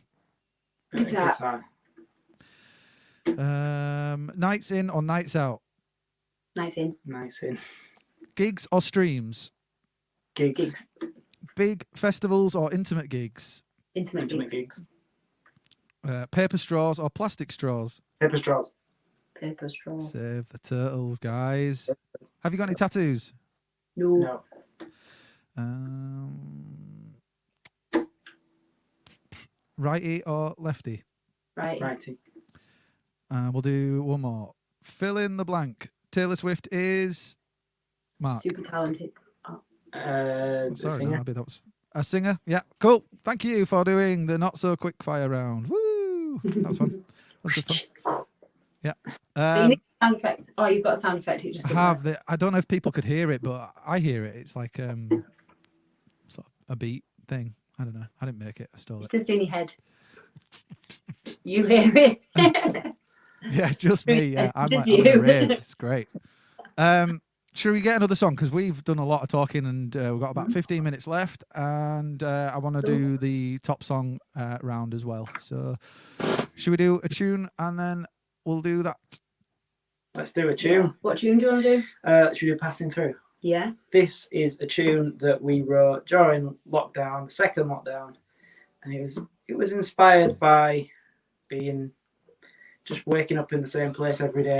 Guitar. Nights in or nights out? Nice in. Nice in. Gigs or streams? Gigs. Big festivals or intimate gigs? Intimate gigs. gigs. Paper straws or plastic straws? Paper straws. Paper straws. Save the turtles, guys. Have you got any tattoos? No. Righty or lefty? Right. Righty. We'll do one more. Fill in the blank. Taylor Swift is Mark. Super talented. Sorry, Singer. no, Abby, that was a singer. Yeah, cool. Thank you for doing the not so quick fire round. Woo! That was fun. That was good fun. Yeah. You need a sound effect. Oh, you've got a sound effect. It just I don't know if people could hear it, but I hear it. It's like sort of a beat thing. I don't know. I didn't make it. I stole It's it. just in your head. You hear it. Yeah, just me. Yeah, I'm Just like, I'm in a you. rave. It's great. Should we get another song? Because we've done a lot of talking and we've got about 15 minutes left. And I want to do the top song round as well. So should we do a tune and then we'll do that? Let's do a tune. What tune do you want to do? Should we do Passing Through? Yeah. This is a tune that we wrote during lockdown, the second lockdown, and it was inspired by just waking up in the same place every day,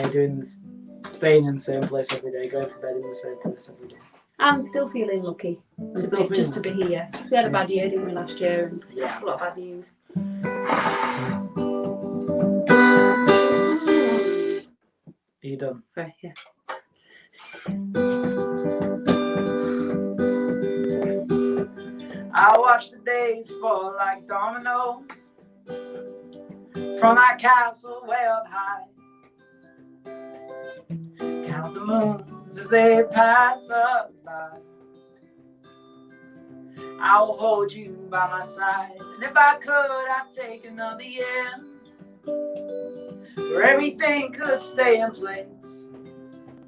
staying in the same place every day, going to bed in the same place every day. I'm still feeling lucky. Just to be here. We had a bad year, didn't we, last year? And Yeah. a lot of bad news. Are you done? Sorry, yeah. I watch the days fall like dominoes from our castle way up high. Count the moons as they pass us by. I will hold you by my side, and if I could, I'd take another year where everything could stay in place.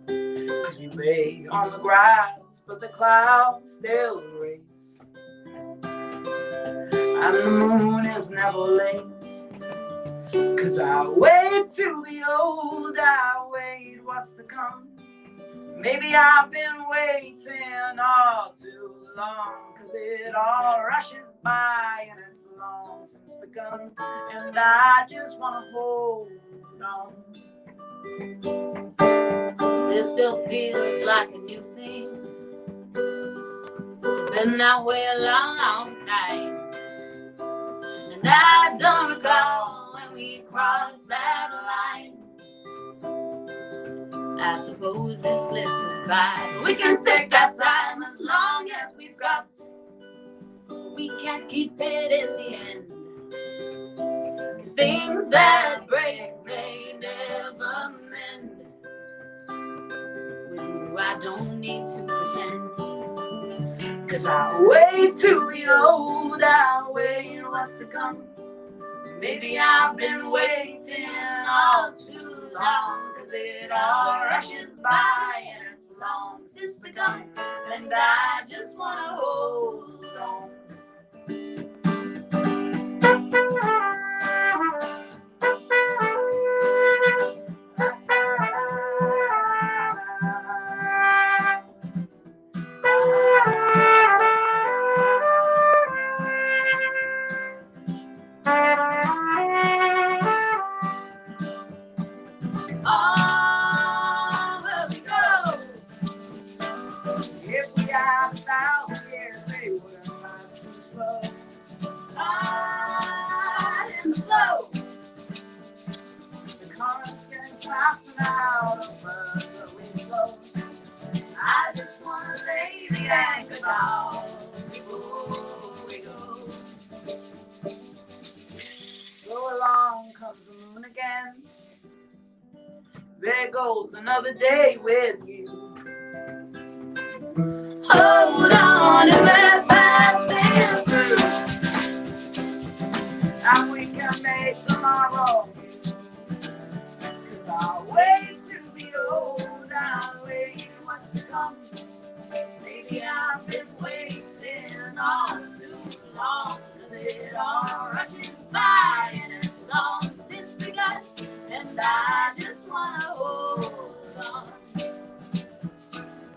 'Cause we lay on the grass, but the clouds still erase. And the moon is never late. 'Cause I wait to be old, I wait what's to come. Maybe I've been waiting all too long. 'Cause it all rushes by and it's long since begun. And I just wanna hold on. It still feels like a new thing. It's been that way a long, long time. And I don't recall when we crossed that line. I suppose it slipped us by. We can take our time as long as we've got. We can't keep it in the end. 'Cause things that break may never mend. With you, I don't need to pretend. 'Cause I wait to be old, I wait what's to come. Maybe I've been waiting all too long. 'Cause it all rushes by and it's long since begun, and I just wanna hold on. On we go. If we have 1,000 years, they wouldn't last too slow. On in the flow. The current's getting faster now, the further we go. I just wanna lay the anchor down before we go. Go along comes the moon again. There goes another day with you. Hold on as we're passing through, and we can make tomorrow. 'Cause I'll wait to be old, I'll wait what's to come. Maybe I've been waiting all too long, 'cause it all rushes by and it's long since begun, and I just wanna hold on.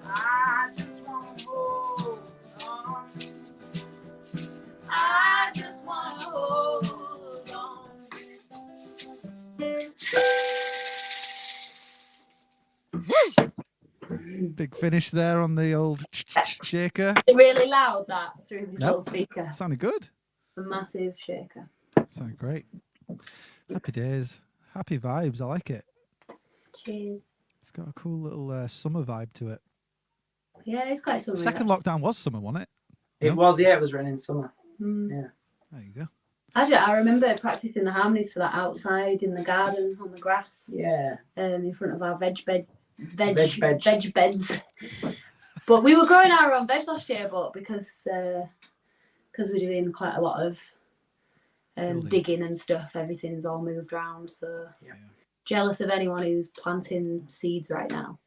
I just wanna hold on. I just wanna hold on. Big finish there on the old shaker. It's really loud that through this Nope. little speaker. Sounded good. A massive shaker. Sounded great. Happy days. Happy vibes. I like it. Cheers. It's got a cool little summer vibe to it. Yeah, it's quite something. Second lockdown was summer, wasn't it? It was, yeah, it was raining summer. Mm. There you go. Actually, I remember practicing the harmonies for that outside in the garden on the grass, Yeah. in front of our veg beds. But we were growing our own veg last year, but because we're doing quite a lot of Building. digging and stuff, everything's all moved around. So Yeah. jealous of anyone who's planting seeds right now.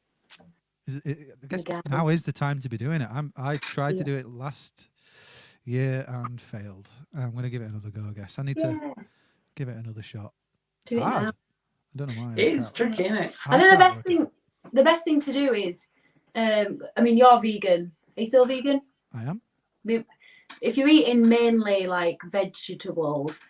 I guess garden. now is the time to be doing it. I tried to Yeah. do it last year and failed. I'm going to give it another go, I guess. I need to Yeah, give it another shot. It's do it hard. now. I don't know why. It is tricky, isn't it? I think the best thing to do is, I mean, you're vegan. Are you still vegan? I am. If you're eating mainly like vegetables,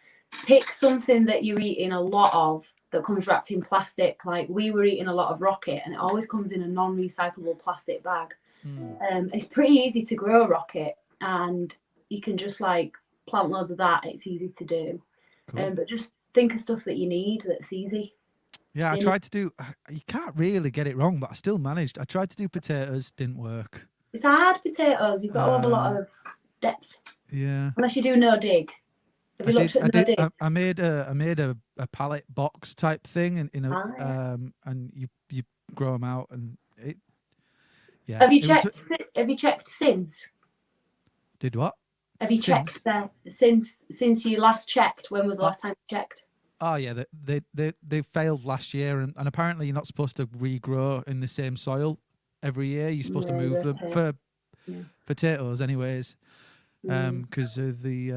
pick something that you're eating a lot of that comes wrapped in plastic. Like we were eating a lot of rocket, and it always comes in a non-recyclable plastic bag. It's pretty easy to grow rocket, and you can just like plant loads of that. It's easy to do. Cool. But just think of stuff that you need that's easy. Yeah, I Spinach. tried to do. You can't really get it wrong, but I still managed. I tried to do potatoes, didn't work. It's hard potatoes. You've got to have a lot of depth, Yeah. unless you do no dig. Have you looked at no dig? I made a pallet box type thing in a Ah, and you grow them out and it. Yeah. Have you it was- checked? Have you checked since? Did what? Have you Since? checked there since you last checked? When was the last time you checked? Oh yeah, they failed last year, and apparently you're not supposed to regrow in the same soil every year. You're supposed to No, move them that's it. for Yeah. potatoes, anyways, Mm. because of the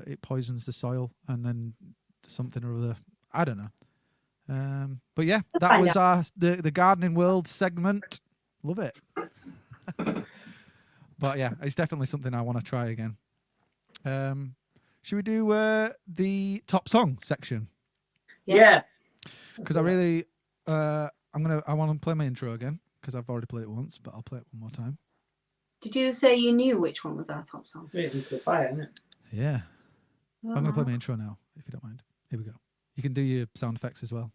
it poisons the soil, and then something or other. I don't know. But yeah, We'll that find was our the gardening world segment. Love it. But yeah, it's definitely something I want to try again. Should we do the top song section? Yeah. Because I really, I want to play my intro again because I've already played it once, but I'll play it one more time. Did you say you knew which one was our top song? It's into the fire, isn't it? Yeah, I'm going to play my intro now, if you don't mind. Here we go. You can do your sound effects as well.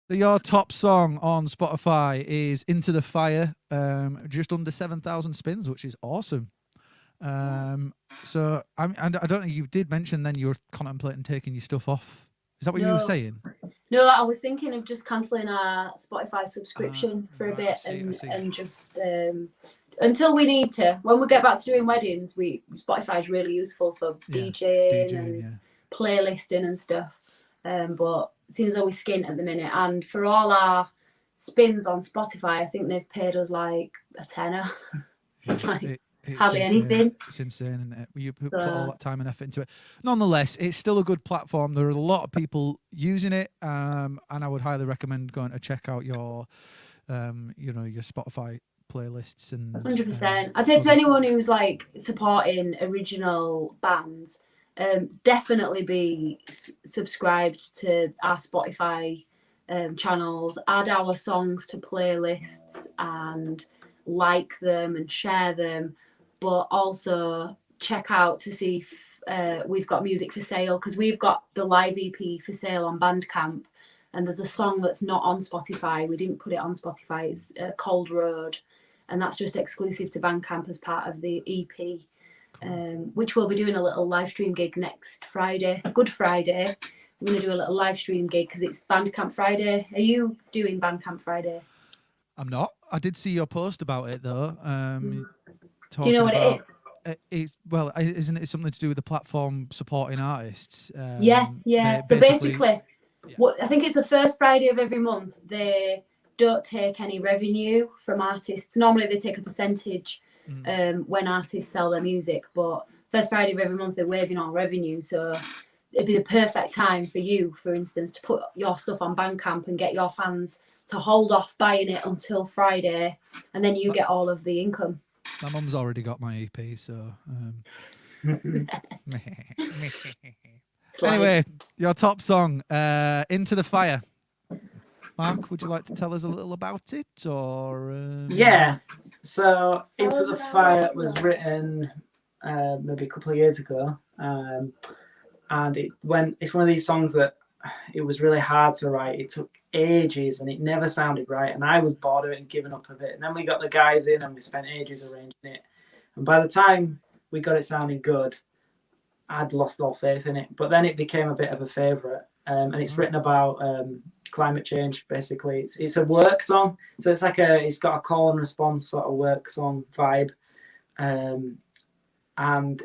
Your top song on Spotify is Into the Fire, just under 7,000 spins, which is awesome. So I don't know, you did mention then you were contemplating taking your stuff off. Is that what you were No. saying? No, I was thinking of just cancelling our Spotify subscription for a right, bit I see. and just until we need to. When we get back to doing weddings, Spotify is really useful for Yeah, DJing DJing, and yeah. playlisting and stuff. But it seems as though we skint at the minute. And for all our spins on Spotify, I think they've paid us like a tenner. It's like It's hardly insane. anything. It's insane, isn't it? You put all that time and effort into it. Nonetheless, it's still a good platform. There are a lot of people using it, and I would highly recommend going to check out your, your Spotify playlists and 100%. I'd say to anyone who's like supporting original bands, definitely be subscribed to our Spotify channels, add our songs to playlists and like them and share them, but also check out to see if we've got music for sale, because we've got the live EP for sale on Bandcamp, and there's a song that's not on Spotify. We didn't put it on Spotify. It's Cold Road, and that's just exclusive to Bandcamp as part of the EP. Which we'll be doing a little live stream gig next Friday, Good Friday. We're going to do a little live stream gig because it's Bandcamp Friday. Are you doing Bandcamp Friday? I'm not. I did see your post about it though. Do you know what it is? Isn't it something to do with the platform supporting artists? Yeah. So basically, what I think it's the first Friday of every month. They don't take any revenue from artists. Normally they take a percentage when artists sell their music, but first Friday of every month they're waiving all revenue. So it'd be the perfect time for you, for instance, to put your stuff on Bandcamp and get your fans to hold off buying it until Friday, and then you get all of the income. My mum's already got my EP, so. Anyway, your top song, Into the Fire. Mark, would you like to tell us a little about it, or? Yeah. So Into the Fire was written maybe a couple of years ago, and it's one of these songs that it was really hard to write. It took ages and it never sounded right, and I was bored of it and given up of it. And then we got the guys in and we spent ages arranging it, and by the time we got it sounding good, I'd lost all faith in it. But then it became a bit of a favorite, and it's written about climate change. Basically, it's a work song, so it's got a call and response sort of work song vibe, and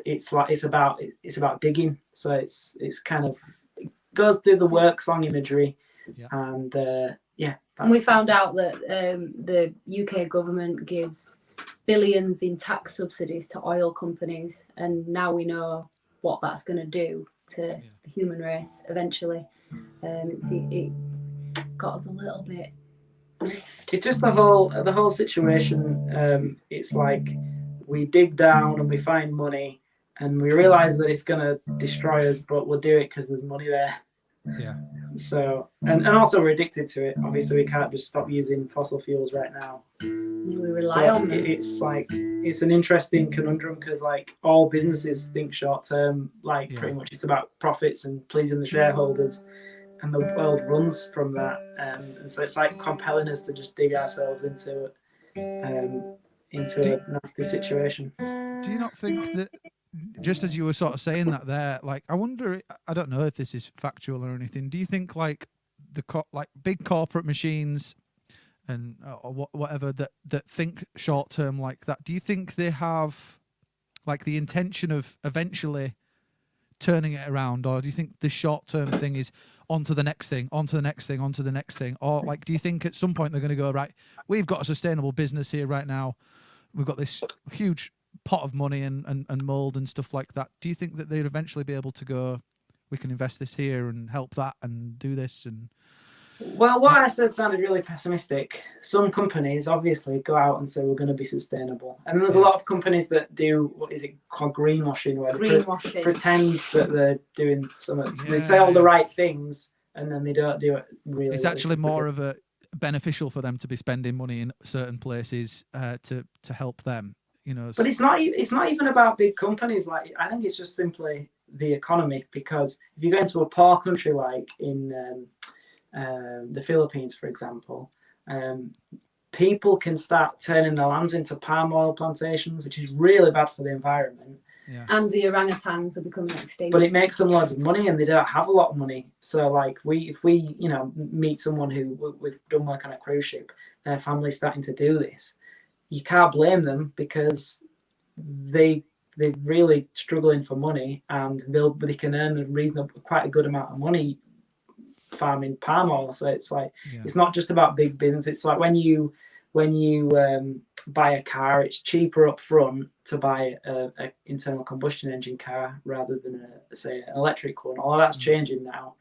it's about digging. So it's kind of, it goes through the work song imagery. Yeah. And and we found out that the UK government gives billions in tax subsidies to oil companies, and now we know what that's going to do to the human race eventually. It got us a little bit miffed. It's just the whole situation. It's like we dig down and we find money, and we realise that it's going to destroy us, but we'll do it because there's money there. Yeah. So and also we're addicted to it. Obviously, we can't just stop using fossil fuels right now. We rely on them. It's an interesting conundrum, because like all businesses think short term. Pretty much it's about profits and pleasing the shareholders, and the world runs from that. And so it's like compelling us to just dig ourselves into a nasty situation. Do you not think that, just as you were sort of saying that there, like, I wonder, I don't know if this is factual or anything, do you think like big corporate machines and or whatever that think short term like that, do you think they have like the intention of eventually turning it around, or do you think the short term thing is onto the next thing, onto the next thing, onto the next thing, or like do you think at some point they're going to go, right, we've got a sustainable business here right now, we've got this huge pot of money and mold and stuff like that, do you think that they'd eventually be able to go, we can invest this here and help that and do this? And well, what I said sounded really pessimistic. Some companies obviously go out and say we're going to be sustainable, and then there's a lot of companies that do, what is it called, greenwashing, where they pretend that they're doing something. They say all the right things and then they don't do it really. It's actually more of a beneficial for them to be spending money in certain places to help them. You know, but it's not even about big companies. Like, I think it's just simply the economy, because if you go into a poor country like in the Philippines, for example, people can start turning their lands into palm oil plantations, which is really bad for the environment. Yeah. And the orangutans are becoming extinct. But it makes them loads of money, and they don't have a lot of money. So like if we meet someone who we've done work on a cruise ship, their family's starting to do this, you can't blame them, because they they're really struggling for money, and they can earn quite a good amount of money farming palm oil. So it's like it's not just about big bins. It's like when you buy a car, it's cheaper up front to buy a internal combustion engine car rather than say an electric one. All that's changing now.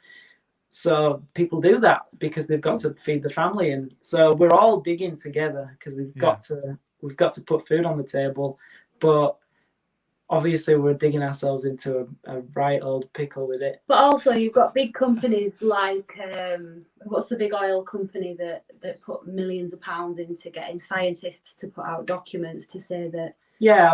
So people do that because they've got to feed the family, and so we're all digging together because we've got to put food on the table, but obviously we're digging ourselves into a right old pickle with it. But also you've got big companies like what's the big oil company that put millions of pounds into getting scientists to put out documents to say that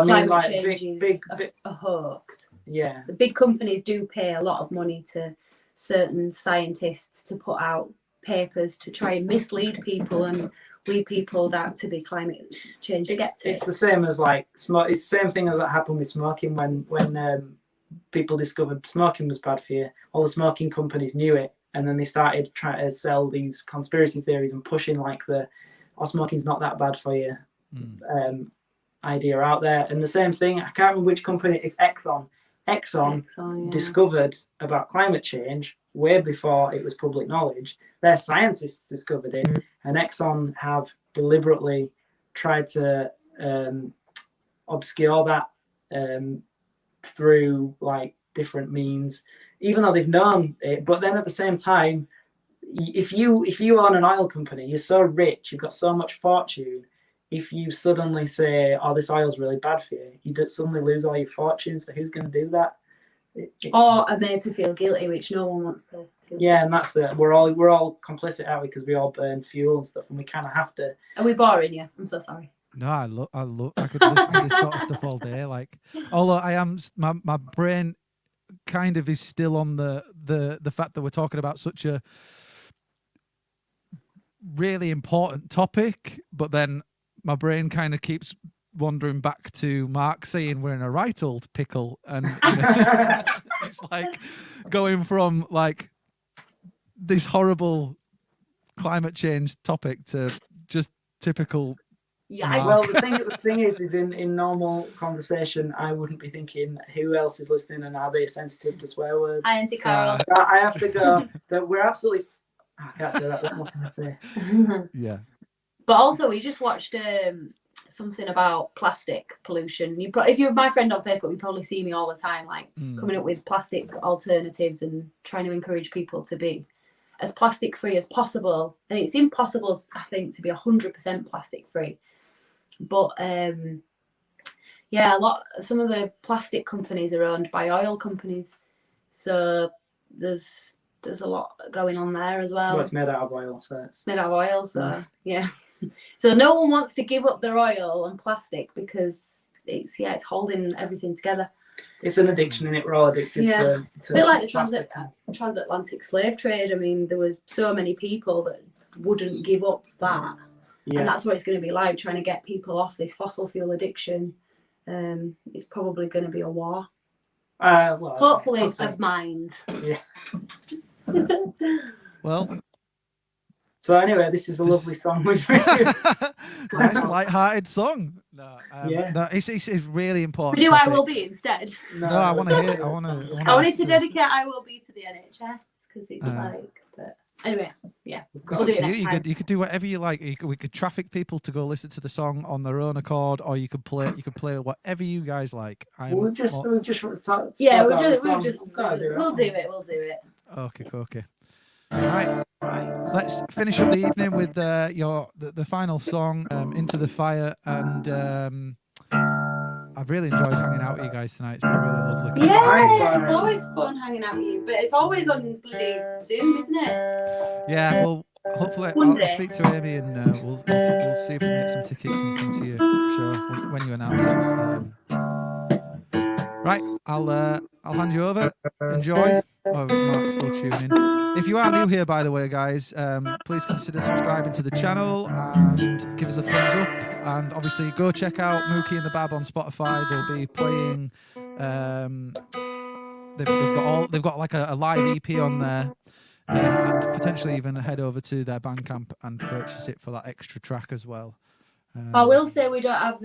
climate change is a hoax. Yeah, the big companies do pay a lot of money to certain scientists to put out papers to try and mislead people and lead people that to be climate change skeptics. It's the same as like smoke. It's the same thing that happened with smoking when people discovered smoking was bad for you. All the smoking companies knew it, and then they started trying to sell these conspiracy theories and pushing like smoking's not that bad for you idea out there. And the same thing, I can't remember which company, it's Exxon. Exxon discovered about climate change way before it was public knowledge. Their scientists discovered it, and Exxon have deliberately tried to obscure that through like different means, even though they've known it. But then at the same time, if you own an oil company, you're so rich, you've got so much fortune. If you suddenly say, "Oh, this oil's really bad for you," you suddenly lose all your fortune. So who's going to do that? Or are made to feel guilty, which no one wants to feel guilty. And that's it. We're all complicit, aren't we? Because we all burn fuel and stuff, and we kind of have to. Are we boring you? I'm so sorry. No, I could listen to this sort of stuff all day. Like, although my brain kind of is still on the fact that we're talking about such a really important topic, but then my brain kind of keeps wandering back to Mark saying we're in a right old pickle, and it's like going from like this horrible climate change topic to just typical. Yeah. Well, the thing is in normal conversation, I wouldn't be thinking who else is listening and are they sensitive to swear words. Hi, Auntie Carol. I have to go that we're absolutely. I can't say that. What can I say? Yeah. But also, we just watched something about plastic pollution. If you're my friend on Facebook, you probably see me all the time, like coming up with plastic alternatives and trying to encourage people to be as plastic free as possible. And it's impossible, I think, to be 100% plastic free. But some of the plastic companies are owned by oil companies, so there's a lot going on there as well. Well, it's made out of oil, so it's made out of oil, so yeah. So no one wants to give up their oil and plastic because it's holding everything together. It's an addiction, and we're all addicted to a bit like the transatlantic slave trade. I mean, there was so many people that wouldn't give up that, and that's what it's going to be like, trying to get people off this fossil fuel addiction. It's probably going to be a war. Hopefully of minds. Yeah. Well. So anyway, this is a lovely song we've written. Nice light-hearted song. No, it's really important. We do topic. I Will Be instead. No, I want to hear it. I wanted to dedicate I Will Be to the NHS because it's but anyway, yeah. We'll do it next time. You could do whatever you like. We could traffic people to go listen to the song on their own accord, or you could play whatever you guys like. We'll do it. Okay. All right. Let's finish up the evening with the final song, Into the Fire, and I've really enjoyed hanging out with you guys tonight. It's been really lovely. Yeah, it's always fun hanging out with you, but it's always on bloody Zoom, isn't it? Yeah, well, hopefully I'll speak to Amy and we'll see if we can get some tickets and come to your show when you announce it. Right, I'll hand you over. Enjoy. Oh, Mark's still tuning in. If you are new here, by the way, guys, please consider subscribing to the channel and give us a thumbs up. And obviously, go check out Mookie and the Bab on Spotify. They'll be playing. They've got like a live EP on there, and potentially even head over to their Bandcamp and purchase it for that extra track as well. I will say we don't have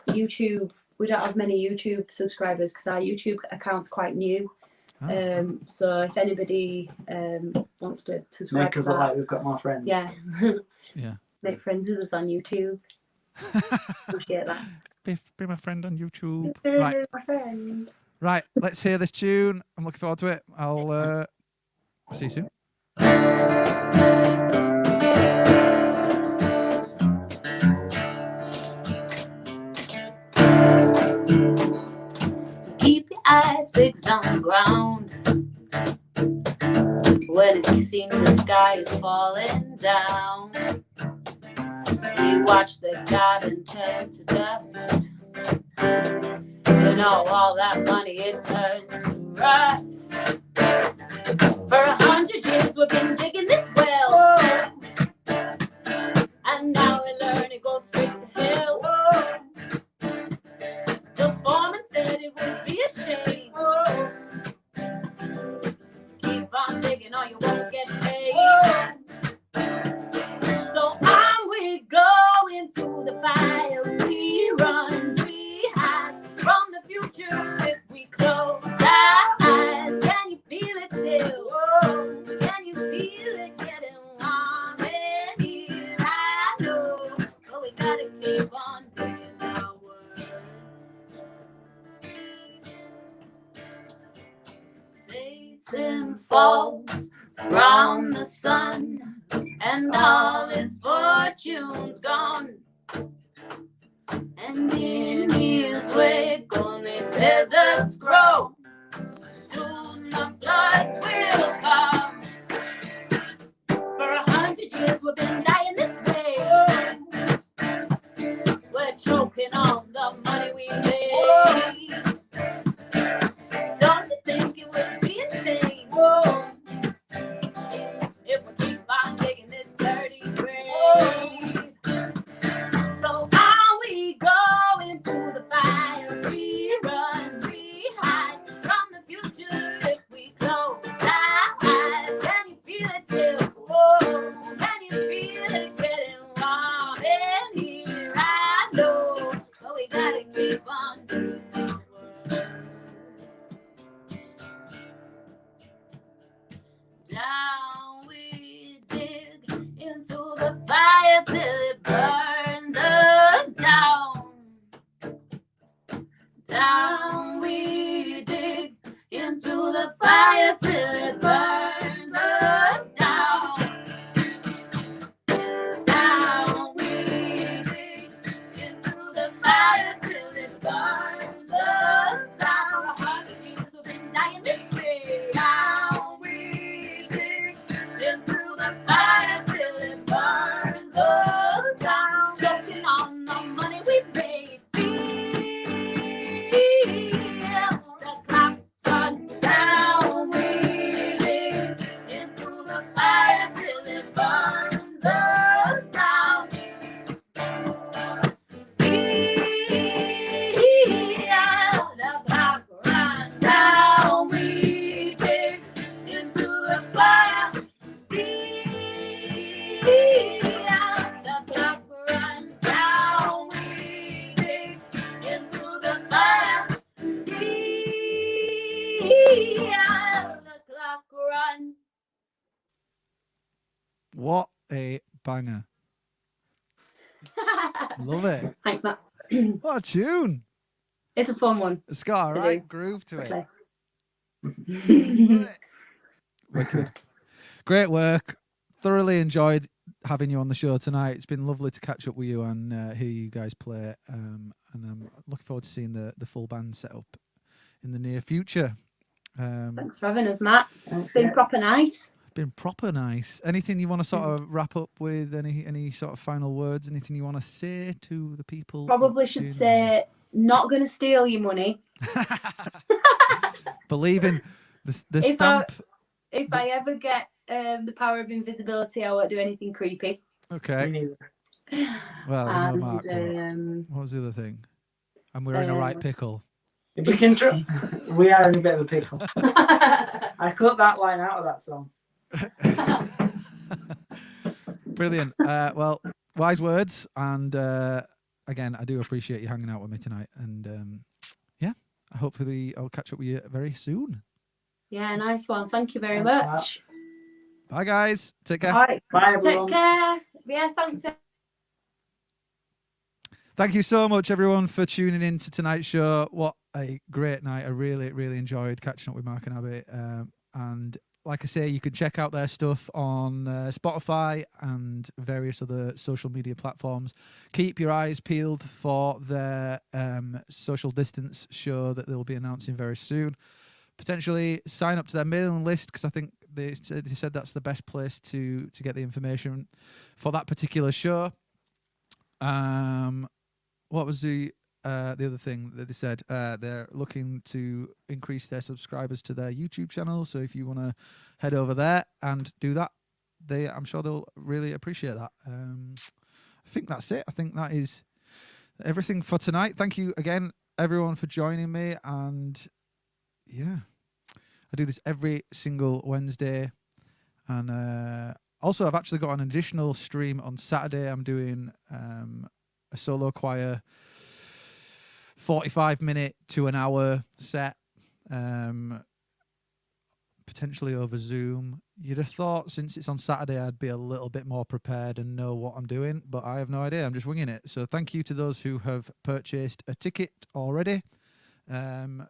YouTube we don't have many YouTube subscribers because our YouTube account's quite new. Oh. So if anybody wants to subscribe Make to us look that, like we've got more friends. yeah, Yeah. make friends with us on YouTube. Appreciate that. Be my friend on YouTube. Be Right. my friend. Right. Let's hear this tune. I'm looking forward to it. I'll see you soon. Keep your eyes fixed on the ground. When it seems the sky is falling down, we watch the garden turn to dust. You know, all that money, it turns to rust. For 100 years we've been digging this well, and now we learn it goes straight to hell. The foreman said it would be a shame. Keep on digging or you won't get paid. So on we go into the fire. We run, we hide from the future if we close our eyes. Can you feel it still? Can you feel it getting warm in here? I know, but we gotta keep on doing our words. Satan falls from the sun, and all his fortune's gone. And in his wake only deserts grow. Soon the floods will come. For 100 years we've been dying this way. We're choking on the money we made. Don't you think it would be insane if we keep on digging this dirty grave? So on we go into the fire. We run, we hide from the future if we close our eyes. Can you feel it still? Can you feel it getting warm in here? I know, but we gotta keep on doing our work. Down we dig into the fire till it burns us down. Down we dig into the fire till it burns us down. Down we dig into the fire till it burns us down. 100 years we've been dying this way. Down we dig into the fire till it burns us down. Choking on the money we made. Feel the clock run down. We dig into the fire till it burns us down. Feel the clock run down. We dig into the fire. The clock runs down. We dig into the fire. The clock run. What a banger. Love it. Thanks, Matt. What a tune. It's a fun one. It's got a To right do. groove to it. Okay. Love it. Wicked. Great work. Thoroughly enjoyed having you on the show tonight. It's been lovely to catch up with you and hear you guys play. And I'm looking forward to seeing the full band set up in the near future. Thanks for having us, Matt. Thanks, It's been yeah. proper nice. Been proper nice. Anything you want to sort of wrap up with? Any sort of final words? Anything you want to say to the people? Probably should say, not going to steal your money. Believe in the If stamp. If I ever get the power of invisibility, I won't do anything creepy. Okay. Me neither. Well, And, no, Mark. What was the other thing? And we're in a right pickle. If we can we are in a bit of a pickle. I cut that line out of that song. Brilliant. Well, wise words, and again, I do appreciate you hanging out with me tonight. And yeah, hopefully I'll catch up with you very soon. Yeah, nice one. Thank you very Thanks, much. Bye, guys. Take care. All right. Bye, everyone. Take care. Yeah, thanks. Thank you so much, everyone, for tuning in to tonight's show. What a great night. I really, really enjoyed catching up with Mark and Abby. And like I say, you can check out their stuff on Spotify and various other social media platforms. Keep your eyes peeled for their social distance show that they'll be announcing very soon. Potentially sign up to their mailing list, because I think they said that's the best place to get the information for that particular show. What was the other thing that they said? They're looking to increase their subscribers to their YouTube channel. So if you want to head over there and do that, I'm sure they'll really appreciate that. I think that's it. I think that is everything for tonight. Thank you again, everyone, for joining me. And yeah, I do this every single Wednesday. And also, I've actually got an additional stream on Saturday. I'm doing a solo choir 45-minute to an hour set, potentially over Zoom. You'd have thought since it's on Saturday I'd be a little bit more prepared and know what I'm doing, but I have no idea. I'm just winging it. So thank you to those who have purchased a ticket already. And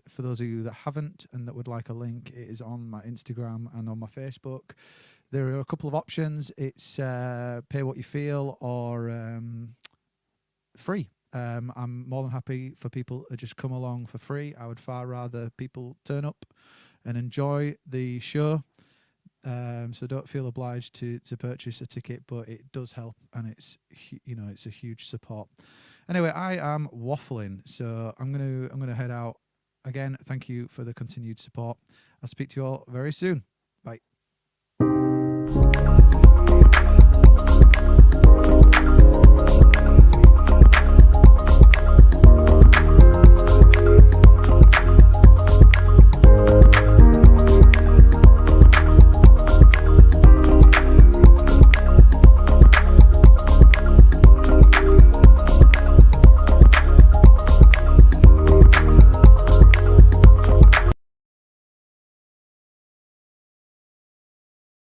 for those of you that haven't and that would like a link, it is on my Instagram and on my Facebook. There are a couple of options. It's pay what you feel or free. I'm more than happy for people to just come along for free. I would far rather people turn up and enjoy the show. So don't feel obliged to purchase a ticket, but it does help, and it's a huge support. Anyway, I am waffling, so I'm gonna head out. Again, thank you for the continued support. I'll speak to you all very soon. Bye.